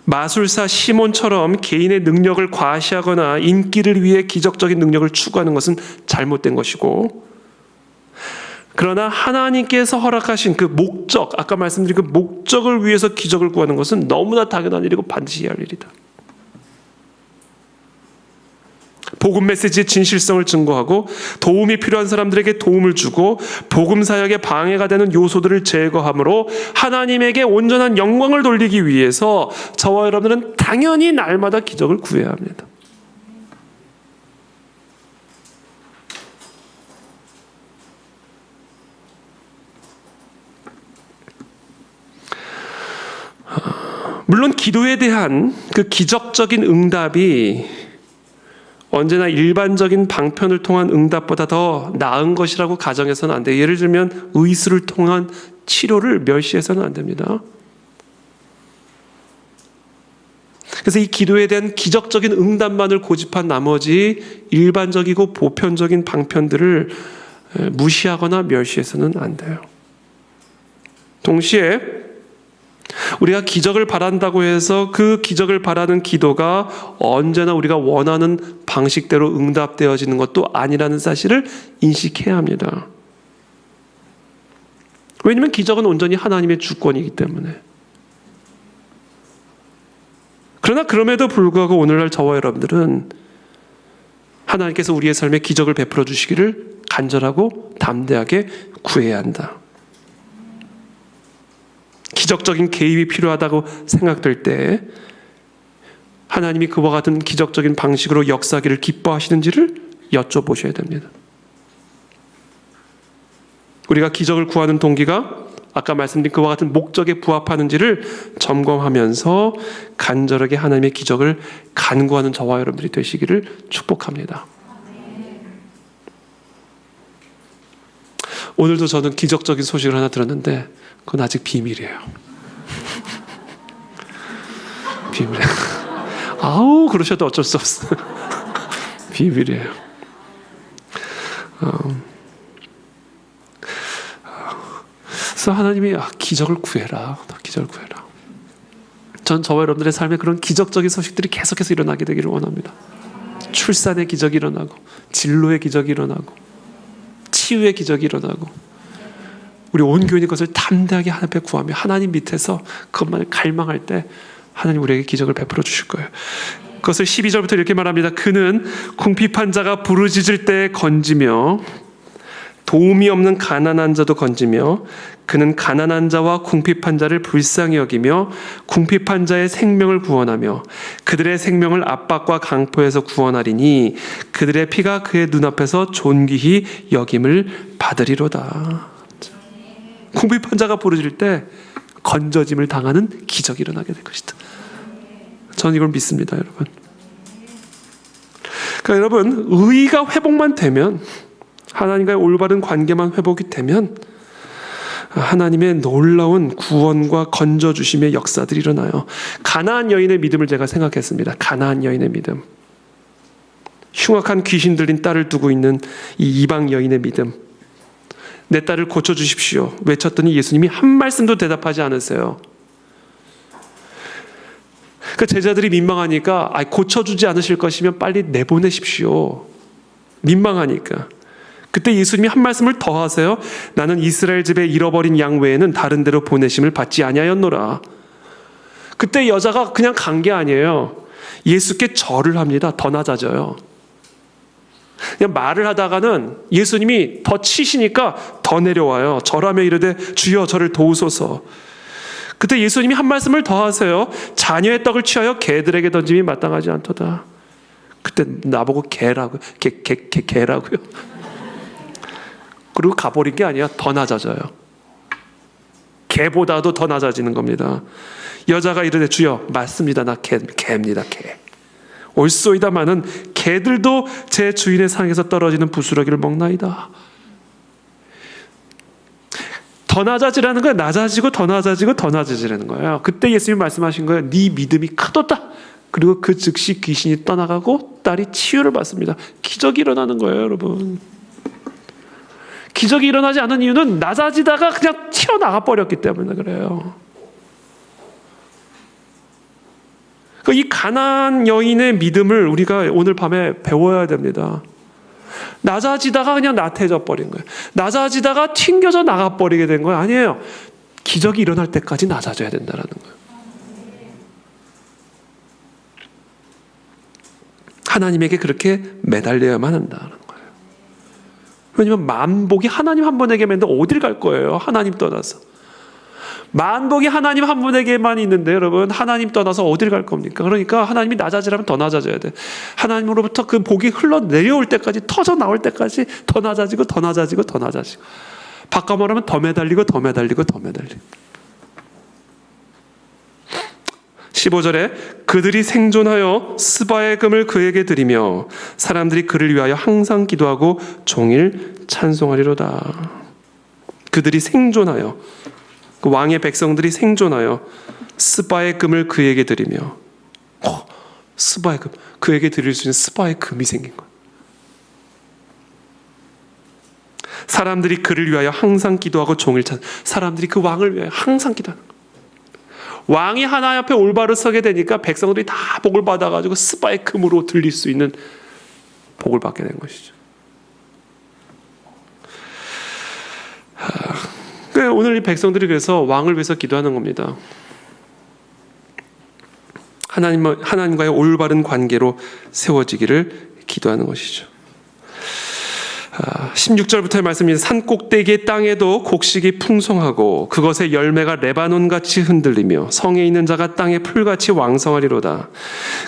마술사 시몬처럼 개인의 능력을 과시하거나 인기를 위해 기적적인 능력을 추구하는 것은 잘못된 것이고, 그러나 하나님께서 허락하신 그 목적, 아까 말씀드린 그 목적을 위해서 기적을 구하는 것은 너무나 당연한 일이고 반드시 해야 할 일이다. 복음 메시지의 진실성을 증거하고 도움이 필요한 사람들에게 도움을 주고 복음 사역에 방해가 되는 요소들을 제거함으로 하나님에게 온전한 영광을 돌리기 위해서 저와 여러분들은 당연히 날마다 기적을 구해야 합니다. 물론 기도에 대한 그 기적적인 응답이 언제나 일반적인 방편을 통한 응답보다 더 나은 것이라고 가정해서는 안 돼요. 예를 들면 의술을 통한 치료를 멸시해서는 안 됩니다. 그래서 이 기도에 대한 기적적인 응답만을 고집한 나머지 일반적이고 보편적인 방편들을 무시하거나 멸시해서는 안 돼요. 동시에 우리가 기적을 바란다고 해서 그 기적을 바라는 기도가 언제나 우리가 원하는 방식대로 응답되어지는 것도 아니라는 사실을 인식해야 합니다. 왜냐하면 기적은 온전히 하나님의 주권이기 때문에. 그러나 그럼에도 불구하고 오늘날 저와 여러분들은 하나님께서 우리의 삶에 기적을 베풀어 주시기를 간절하고 담대하게 구해야 한다. 기적적인 개입이 필요하다고 생각될 때 하나님이 그와 같은 기적적인 방식으로 역사하기를 기뻐하시는지를 여쭤보셔야 됩니다. 우리가 기적을 구하는 동기가 아까 말씀드린 그와 같은 목적에 부합하는지를 점검하면서 간절하게 하나님의 기적을 간구하는 저와 여러분들이 되시기를 축복합니다. 오늘도 저는 기적적인 소식을 하나 들었는데 그건 아직 비밀이에요. 비밀. 아우 그러셔도 어쩔 수 없어요. 비밀이에요. 그래서 하나님이 기적을 구해라. 기적을 구해라. 전 저와 여러분들의 삶에 그런 기적적인 소식들이 계속해서 일어나게 되기를 원합니다. 출산의 기적이 일어나고 진로의 기적이 일어나고 치유의 기적이 일어나고 우리 온 교인이 그것을 담대하게 하나님 앞에 구하며 하나님 밑에서 그것만을 갈망할 때 하나님 우리에게 기적을 베풀어 주실 거예요. 그것을 12절부터 이렇게 말합니다. 그는 궁핍한 자가 부르짖을 때 건지며 도움이 없는 가난한 자도 건지며 그는 가난한 자와 궁핍한 자를 불쌍히 여기며 궁핍한 자의 생명을 구원하며 그들의 생명을 압박과 강포에서 구원하리니 그들의 피가 그의 눈앞에서 존귀히 여김을 받으리로다. 궁핍한 자가 부르짖을 때 건져짐을 당하는 기적이 일어나게 될 것이다. 저는 이걸 믿습니다, 여러분. 그러니까 여러분, 의가 회복만 되면, 하나님과의 올바른 관계만 회복이 되면 하나님의 놀라운 구원과 건져주심의 역사들이 일어나요. 가나안 여인의 믿음을 제가 생각했습니다. 가나안 여인의 믿음. 흉악한 귀신 들린 딸을 두고 있는 이 이방 여인의 믿음. 내 딸을 고쳐주십시오. 외쳤더니 예수님이 한 말씀도 대답하지 않으세요. 그 제자들이 민망하니까 고쳐주지 않으실 것이면 빨리 내보내십시오. 민망하니까. 그때 예수님이 한 말씀을 더 하세요. 나는 이스라엘 집에 잃어버린 양 외에는 다른 데로 보내심을 받지 아니하였노라. 그때 여자가 그냥 간 게 아니에요. 예수께 절을 합니다. 더 낮아져요. 그냥 말을 하다가는 예수님이 더 치시니까 더 내려와요. 절하며 이르되 주여 저를 도우소서. 그때 예수님이 한 말씀을 더 하세요. 자녀의 떡을 취하여 개들에게 던짐이 마땅하지 않도다. 그때 나보고 개라고요. 개라고요. 그리고 가버린 게 아니야. 더 낮아져요. 개보다도 더 낮아지는 겁니다. 여자가 이르되 주여 맞습니다. 나 개입니다. 개. 옳소이다마는 개들도 제 주인의 상에서 떨어지는 부스러기를 먹나이다. 더 낮아지라는 거예요. 낮아지고 더 낮아지고 더 낮아지라는 거예요. 그때 예수님이 말씀하신 거예요. 네 믿음이 크도다. 그리고 그 즉시 귀신이 떠나가고 딸이 치유를 받습니다. 기적이 일어나는 거예요, 여러분. 기적이 일어나지 않은 이유는 낮아지다가 그냥 튀어나가 버렸기 때문에 그래요. 이 가나안 여인의 믿음을 우리가 오늘 밤에 배워야 됩니다. 낮아지다가 그냥 나태해져 버린 거예요. 낮아지다가 튕겨져 나가버리게 된 거예요. 아니에요. 기적이 일어날 때까지 낮아져야 된다는 거예요. 하나님에게 그렇게 매달려야만 한다는 거예요. 왜냐하면 만복이 하나님 한 분에게만 있는데 어딜 갈 거예요? 하나님 떠나서. 만복이 하나님 한 분에게만 있는데 여러분 하나님 떠나서 어딜 갈 겁니까? 그러니까 하나님이 낮아지라면 더 낮아져야 돼. 하나님으로부터 그 복이 흘러내려올 때까지 터져 나올 때까지 더 낮아지고 더 낮아지고 더 낮아지고 바꿔 말하면 더 매달리고 더 매달리고 더 매달리고 15절에 그들이 생존하여 스바의 금을 그에게 드리며 사람들이 그를 위하여 항상 기도하고 종일 찬송하리로다. 그들이 생존하여 그 왕의 백성들이 생존하여 스바의 금을 그에게 드리며 스바의 금 그에게 드릴 수 있는 스바의 금이 생긴 거예요. 사람들이 그를 위하여 항상 기도하고 종일 찬 사람들이 그 왕을 위하여 항상 기도하는 거예요. 왕이 하나님 앞에 올바로 서게 되니까 백성들이 다 복을 받아가지고 스파이크으로 들릴 수 있는 복을 받게 된 것이죠. 오늘 이 백성들이 그래서 왕을 위해서 기도하는 겁니다. 하나님과의 올바른 관계로 세워지기를 기도하는 것이죠. 16절부터의 말씀입니다. 산 꼭대기의 땅에도 곡식이 풍성하고 그것의 열매가 레바논같이 흔들리며 성에 있는 자가 땅의 풀같이 왕성하리로다.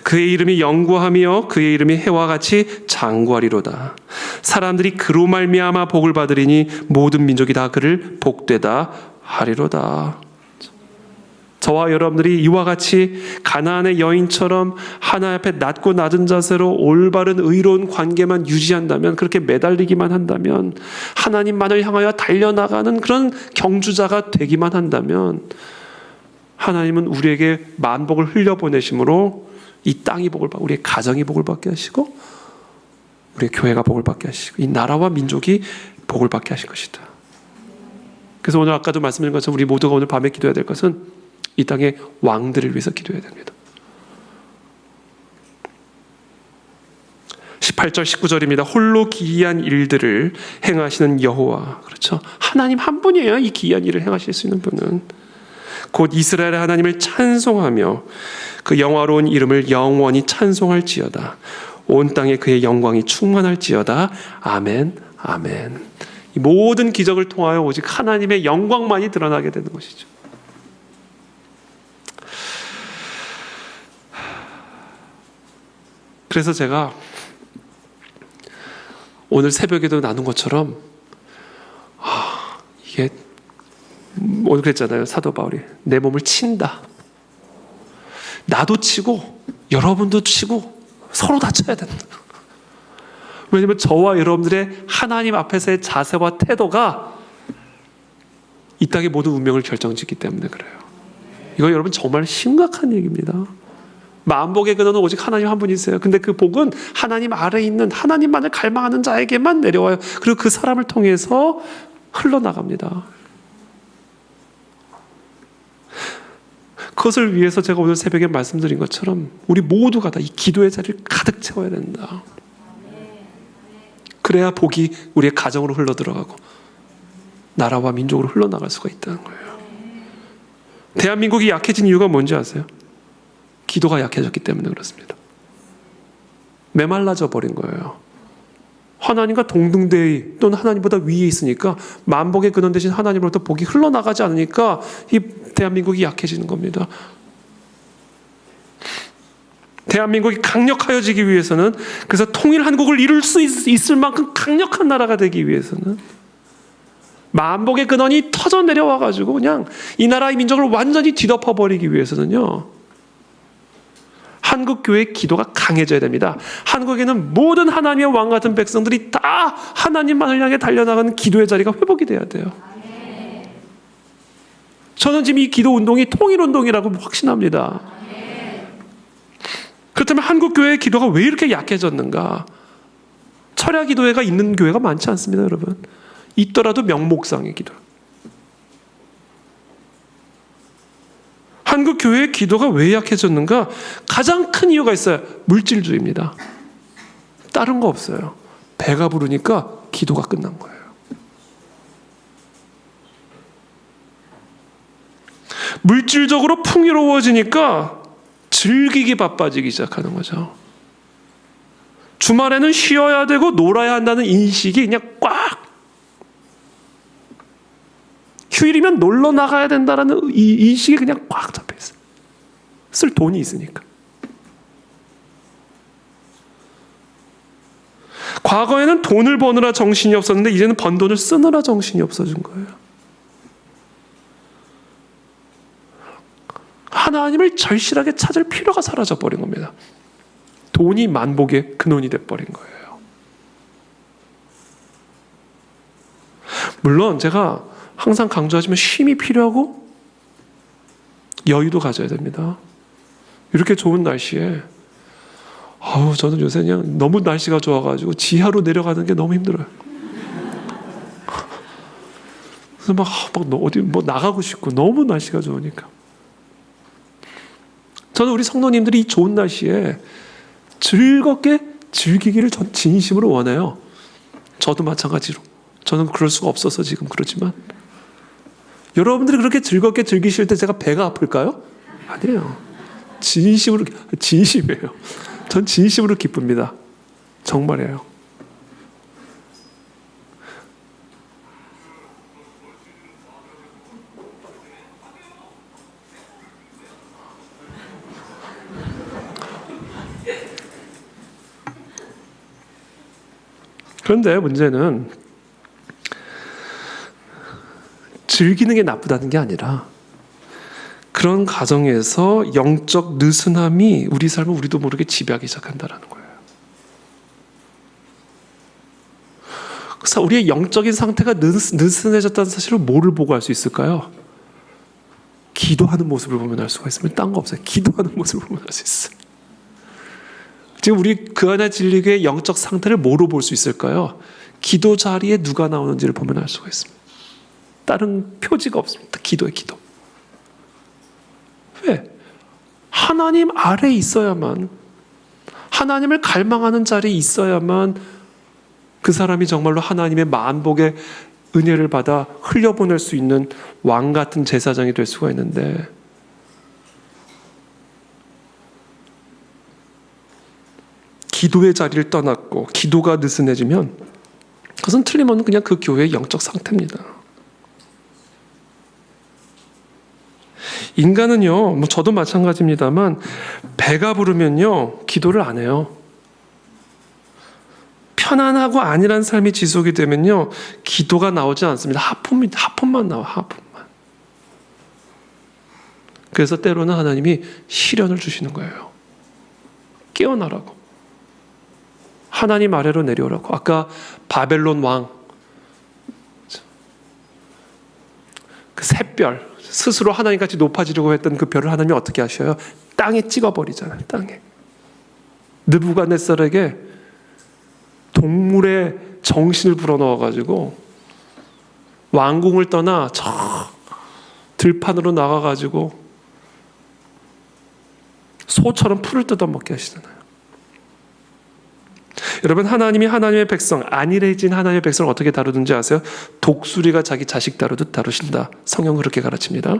그의 이름이 영구하며 그의 이름이 해와 같이 장구하리로다. 사람들이 그로 말미암아 복을 받으리니 모든 민족이 다 그를 복되다 하리로다. 저와 여러분들이 이와 같이 가나안의 여인처럼 하나님 앞에 낮고 낮은 자세로 올바른 의로운 관계만 유지한다면, 그렇게 매달리기만 한다면, 하나님만을 향하여 달려나가는 그런 경주자가 되기만 한다면, 하나님은 우리에게 만복을 흘려보내심으로 이 땅이 복을 받고 우리의 가정이 복을 받게 하시고 우리의 교회가 복을 받게 하시고 이 나라와 민족이 복을 받게 하실 것이다. 그래서 오늘 아까도 말씀드린 것처럼 우리 모두가 오늘 밤에 기도해야 될 것은 이 땅의 왕들을 위해서 기도해야 됩니다. 18절 19절입니다. 홀로 기이한 일들을 행하시는 여호와. 그렇죠. 하나님 한 분이에요. 이 기이한 일을 행하실 수 있는 분은. 곧 이스라엘의 하나님을 찬송하며 그 영화로운 이름을 영원히 찬송할지어다. 온 땅에 그의 영광이 충만할지어다. 아멘, 아멘. 이 모든 기적을 통하여 오직 하나님의 영광만이 드러나게 되는 것이죠. 그래서 제가 오늘 새벽에도 나눈 것처럼 이게 오늘 그랬잖아요. 사도 바울이 내 몸을 친다. 나도 치고 여러분도 치고 서로 다쳐야 된다. 왜냐하면 저와 여러분들의 하나님 앞에서의 자세와 태도가 이 땅의 모든 운명을 결정짓기 때문에 그래요. 이거 여러분 정말 심각한 얘기입니다. 만복의 근원은 오직 하나님 한 분이세요. 근데 그 복은 하나님 아래에 있는 하나님만을 갈망하는 자에게만 내려와요. 그리고 그 사람을 통해서 흘러나갑니다. 그것을 위해서 제가 오늘 새벽에 말씀드린 것처럼 우리 모두가 다 이 기도의 자리를 가득 채워야 된다. 그래야 복이 우리의 가정으로 흘러들어가고 나라와 민족으로 흘러나갈 수가 있다는 거예요. 대한민국이 약해진 이유가 뭔지 아세요? 기도가 약해졌기 때문에 그렇습니다. 메말라져 버린 거예요. 하나님과 동등대의 또는 하나님보다 위에 있으니까 만복의 근원 대신 하나님으로부터 복이 흘러나가지 않으니까 이 대한민국이 약해지는 겁니다. 대한민국이 강력하여지기 위해서는, 그래서 통일 한국을 이룰 수 있을 만큼 강력한 나라가 되기 위해서는 만복의 근원이 터져 내려와가지고 그냥 이 나라의 민족을 완전히 뒤덮어버리기 위해서는요, 한국교회의 기도가 강해져야 됩니다. 한국에는 모든 하나님의 왕 같은 백성들이 다 하나님만을 향해 달려나가는 기도의 자리가 회복이 돼야 돼요. 저는 지금 이 기도 운동이 통일운동이라고 확신합니다. 그렇다면 한국교회의 기도가 왜 이렇게 약해졌는가? 철야 기도회가 있는 교회가 많지 않습니다, 여러분. 있더라도 명목상의 기도. 한국 교회의 기도가 왜 약해졌는가? 가장 큰 이유가 있어요. 물질주의입니다. 다른 거 없어요. 배가 부르니까 기도가 끝난 거예요. 물질적으로 풍요로워지니까 즐기기 바빠지기 시작하는 거죠. 주말에는 쉬어야 되고 놀아야 한다는 인식이 그냥 꽉, 휴일이면 놀러 나가야 된다는 이 인식이 그냥 꽉 잡혀 있어요. 쓸 돈이 있으니까. 과거에는 돈을 버느라 정신이 없었는데 이제는 번 돈을 쓰느라 정신이 없어진 거예요. 하나님을 절실하게 찾을 필요가 사라져버린 겁니다. 돈이 만복의 근원이 돼버린 거예요. 물론 제가 항상 강조하지만 쉼이 필요하고 여유도 가져야 됩니다. 이렇게 좋은 날씨에 저는 요새 그냥 너무 날씨가 좋아가지고 지하로 내려가는 게 너무 힘들어요. 그래서 막 어디 나가고 싶고 너무 날씨가 좋으니까. 저는 우리 성도님들이 이 좋은 날씨에 즐겁게 즐기기를 전 진심으로 원해요. 저도 마찬가지로. 저는 그럴 수가 없어서 지금 그러지만 여러분들이 그렇게 즐겁게 즐기실 때 제가 배가 아플까요? 아니에요. 진심이에요. 전 진심으로 기쁩니다. 정말이에요. 그런데 문제는 즐기는 게 나쁘다는 게 아니라 그런 과정에서 영적 느슨함이 우리 삶을 우리도 모르게 지배하기 시작한다는 거예요. 그래서 우리의 영적인 상태가 느슨해졌다는 사실을 뭐를 보고 알 수 있을까요? 기도하는 모습을 보면 알 수가 있습니다. 딴 거 없어요. 기도하는 모습을 보면 알 수 있어요. 지금 우리 그 안에 진리교의 영적 상태를 뭐로 볼 수 있을까요? 기도 자리에 누가 나오는지를 보면 알 수가 있습니다. 다른 표지가 없습니다. 기도의 기도. 왜? 하나님 아래에 있어야만, 하나님을 갈망하는 자리에 있어야만 그 사람이 정말로 하나님의 만복의 은혜를 받아 흘려보낼 수 있는 왕 같은 제사장이 될 수가 있는데, 기도의 자리를 떠났고 기도가 느슨해지면 그것은 틀림없는 그냥 그 교회의 영적 상태입니다. 인간은요, 뭐 저도 마찬가지입니다만 배가 부르면요 기도를 안 해요. 편안하고 안일한 삶이 지속이 되면요 기도가 나오지 않습니다. 하품만 나와. 하품만. 그래서 때로는 하나님이 시련을 주시는 거예요. 깨어나라고. 하나님 아래로 내려오라고. 아까 바벨론 왕, 그 샛별, 스스로 하나님같이 높아지려고 했던 그 별을 하나님이 어떻게 하셔요? 땅에 찍어버리잖아요. 땅에. 느부갓네살에게 동물의 정신을 불어넣어가지고 왕궁을 떠나 저 들판으로 나가가지고 소처럼 풀을 뜯어먹게 하시잖아요. 여러분, 하나님이 하나님의 백성, 안일해진 하나님의 백성을 어떻게 다루든지 아세요? 독수리가 자기 자식 다루듯 다루신다. 성경은 그렇게 가르칩니다.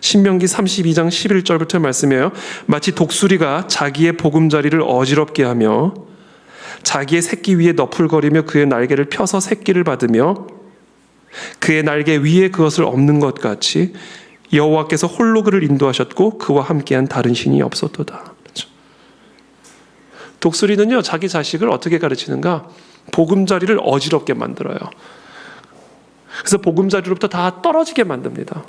신명기 32장 11절부터 말씀이에요. 마치 독수리가 자기의 보금자리를 어지럽게 하며 자기의 새끼 위에 너풀거리며 그의 날개를 펴서 새끼를 받으며 그의 날개 위에 그것을 엎는 것 같이 여호와께서 홀로 그를 인도하셨고 그와 함께한 다른 신이 없었도다. 독수리는요, 자기 자식을 어떻게 가르치는가? 보금자리를 어지럽게 만들어요. 그래서 보금자리로부터 다 떨어지게 만듭니다.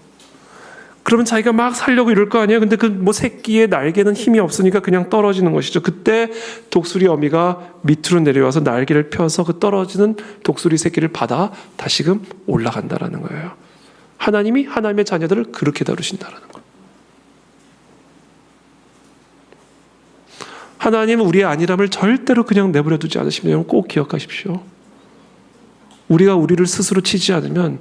그러면 자기가 막 살려고 이럴 거 아니에요? 근데 그 뭐 새끼의 날개는 힘이 없으니까 그냥 떨어지는 것이죠. 그때 독수리 어미가 밑으로 내려와서 날개를 펴서 그 떨어지는 독수리 새끼를 받아 다시금 올라간다라는 거예요. 하나님이 하나님의 자녀들을 그렇게 다루신다라는 거예요. 하나님은 우리의 안일함을 절대로 그냥 내버려 두지 않으십니다. 여러분 꼭 기억하십시오. 우리가 우리를 스스로 치지 않으면,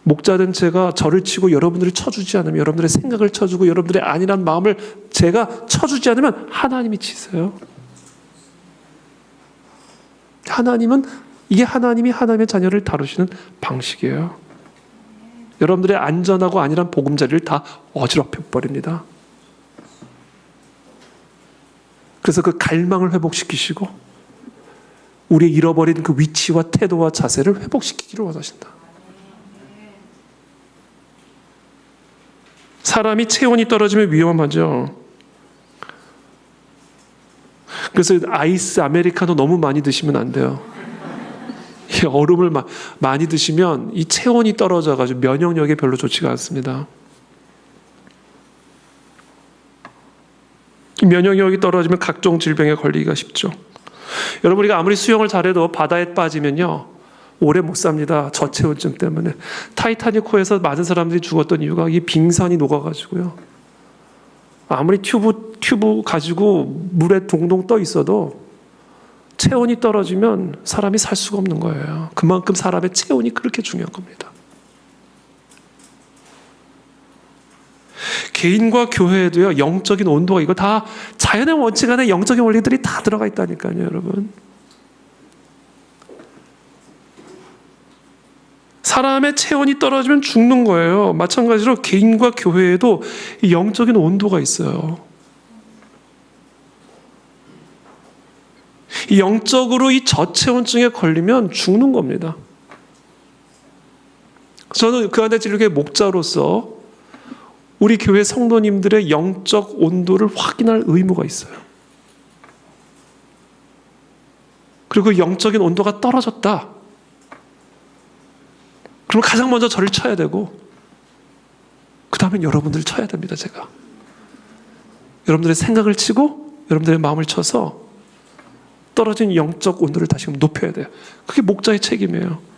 목자된 제가 저를 치고 여러분들을 쳐주지 않으면, 여러분들의 생각을 쳐주고 여러분들의 안일한 마음을 제가 쳐주지 않으면 하나님이 치세요. 이게 하나님이 하나님의 자녀를 다루시는 방식이에요. 여러분들의 안전하고 안일한 보금자리를 다 어지럽혀 버립니다. 그래서 그 갈망을 회복시키시고 우리의 잃어버린 그 위치와 태도와 자세를 회복시키기를 원하신다. 사람이 체온이 떨어지면 위험하죠. 그래서 아이스 아메리카노 너무 많이 드시면 안 돼요. 이 얼음을 많이 드시면 이 체온이 떨어져가지고 면역력이 별로 좋지가 않습니다. 면역력이 떨어지면 각종 질병에 걸리기가 쉽죠. 여러분, 우리가 아무리 수영을 잘해도 바다에 빠지면요 오래 못 삽니다. 저체온증 때문에. 타이타닉호에서 많은 사람들이 죽었던 이유가 이 빙산이 녹아가지고요. 아무리 튜브 가지고 물에 동동 떠 있어도 체온이 떨어지면 사람이 살 수가 없는 거예요. 그만큼 사람의 체온이 그렇게 중요한 겁니다. 개인과 교회에도요, 영적인 온도가, 이거 다 자연의 원칙 안에 영적인 원리들이 다 들어가 있다니까요, 여러분. 사람의 체온이 떨어지면 죽는 거예요. 마찬가지로 개인과 교회에도 이 영적인 온도가 있어요. 이 영적으로 이 저체온증에 걸리면 죽는 겁니다. 저는 그 안에 진료교회 목자로서 우리 교회 성도님들의 영적 온도를 확인할 의무가 있어요. 그리고 그 영적인 온도가 떨어졌다. 그럼 가장 먼저 저를 쳐야 되고, 그 다음엔 여러분들을 쳐야 됩니다, 제가. 여러분들의 생각을 치고 여러분들의 마음을 쳐서 떨어진 영적 온도를 다시금 높여야 돼요. 그게 목자의 책임이에요.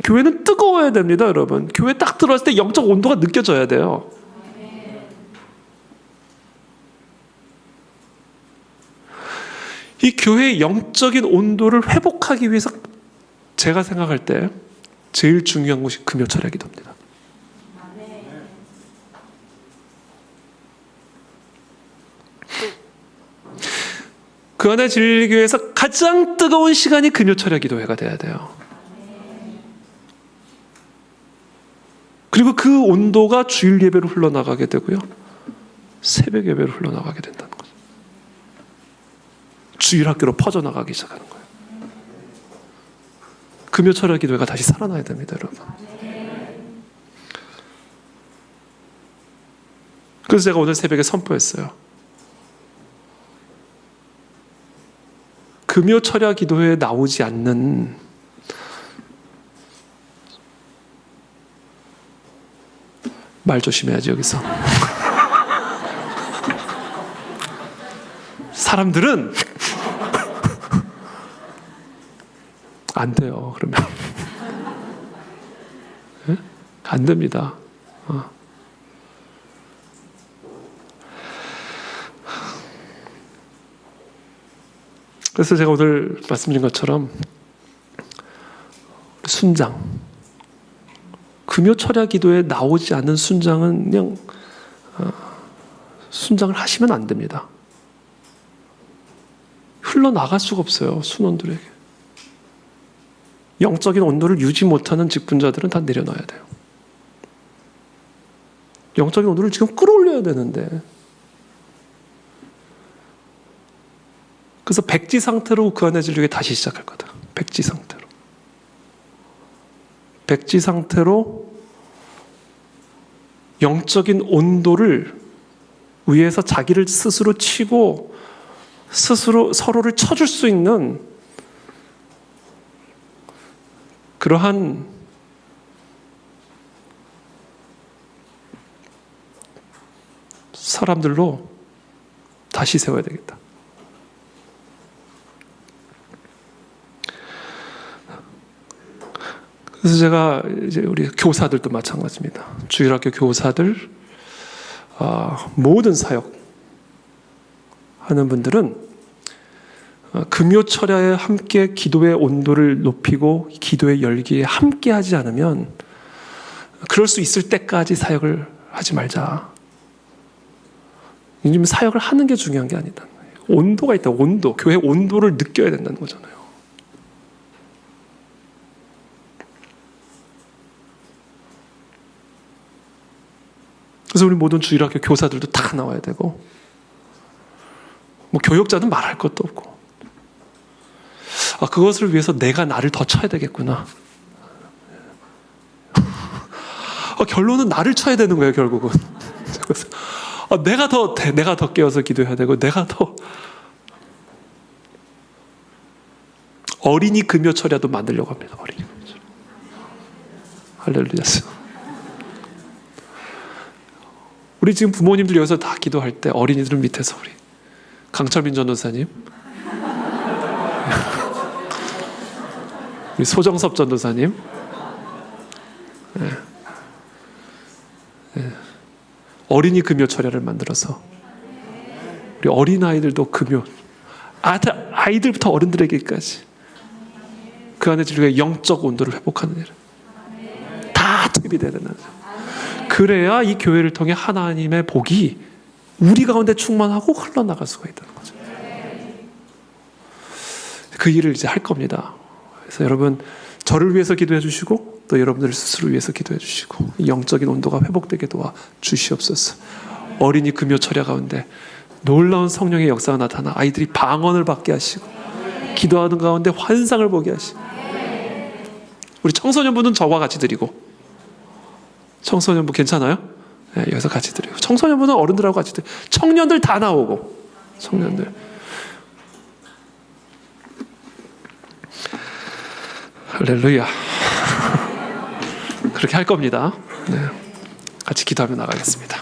교회는 뜨거워야 됩니다, 여러분. 교회 딱 들어왔을 때 영적 온도가 느껴져야 돼요. 이 교회의 영적인 온도를 회복하기 위해서 제가 생각할 때 제일 중요한 것이 금요철야 기도입니다. 그 안에 진리교회에서 가장 뜨거운 시간이 금요철야 기도회가 돼야 돼요. 그리고 그 온도가 주일 예배로 흘러나가게 되고요, 새벽 예배로 흘러나가게 된다는 거죠. 주일 학교로 퍼져나가기 시작하는 거예요. 금요철야 기도회가 다시 살아나야 됩니다, 여러분. 그래서 제가 오늘 새벽에 선포했어요. 금요철야 기도회에 나오지 않는 말 조심해야지, 여기서. 사람들은 안 돼요, 그러면. 네? 안 됩니다. 그래서 제가 오늘 말씀드린 것처럼 순장, 금요철야 기도에 나오지 않는 순장은 그냥 순장을 하시면 안 됩니다. 흘러나갈 수가 없어요, 순원들에게. 영적인 온도를 유지 못하는 직분자들은 다 내려놔야 돼요. 영적인 온도를 지금 끌어올려야 되는데, 그래서 백지 상태로 그 안에 진료에 다시 시작할 거다. 백지 상태로. 백지 상태로 영적인 온도를 위해서 자기를 스스로 치고 스스로 서로를 쳐줄 수 있는 그러한 사람들로 다시 세워야 되겠다. 그래서 제가 이제 우리 교사들도 마찬가지입니다. 주일학교 교사들, 모든 사역 하는 분들은 금요철야에 함께 기도의 온도를 높이고 기도의 열기에 함께 하지 않으면 그럴 수 있을 때까지 사역을 하지 말자. 요즘 사역을 하는 게 중요한 게 아니다. 온도가 있다. 온도. 교회 온도를 느껴야 된다는 거잖아요. 그래서 우리 모든 주일학교 교사들도 다 나와야 되고, 뭐 교역자는 말할 것도 없고, 그것을 위해서 내가 나를 더 쳐야 되겠구나. 결론은 나를 쳐야 되는 거예요, 결국은. 그래서 내가 더 깨어서 기도해야 되고, 내가 더 어린이 금요철야도 만들려고 합니다. 어린이 금요철야. 할렐루야. 우리 지금 부모님들 여기서 다 기도할 때 어린이들은 밑에서 우리 강철민 전도사님, 우리 소정섭 전도사님, 어린이 금요철야를 만들어서 우리 어린아이들도 금요, 아이들부터 어른들에게까지 그 안에 우리가 영적 온도를 회복하는 일. 다 투입이 되야 되는 거죠. 그래야 이 교회를 통해 하나님의 복이 우리 가운데 충만하고 흘러나갈 수가 있다는 거죠. 그 일을 이제 할 겁니다. 그래서 여러분 저를 위해서 기도해 주시고 또 여러분들 스스로 위해서 기도해 주시고 영적인 온도가 회복되게 도와 주시옵소서. 어린이 금요 철야 가운데 놀라운 성령의 역사가 나타나 아이들이 방언을 받게 하시고 기도하는 가운데 환상을 보게 하시고 우리 청소년부는 저와 같이 드리고 청소년부 괜찮아요? 네, 여기서 같이 드리고 청소년부는 어른들하고 같이 드리고 청년들 다 나오고 청년들 할렐루야. 그렇게 할 겁니다. 네. 같이 기도하며 나가겠습니다.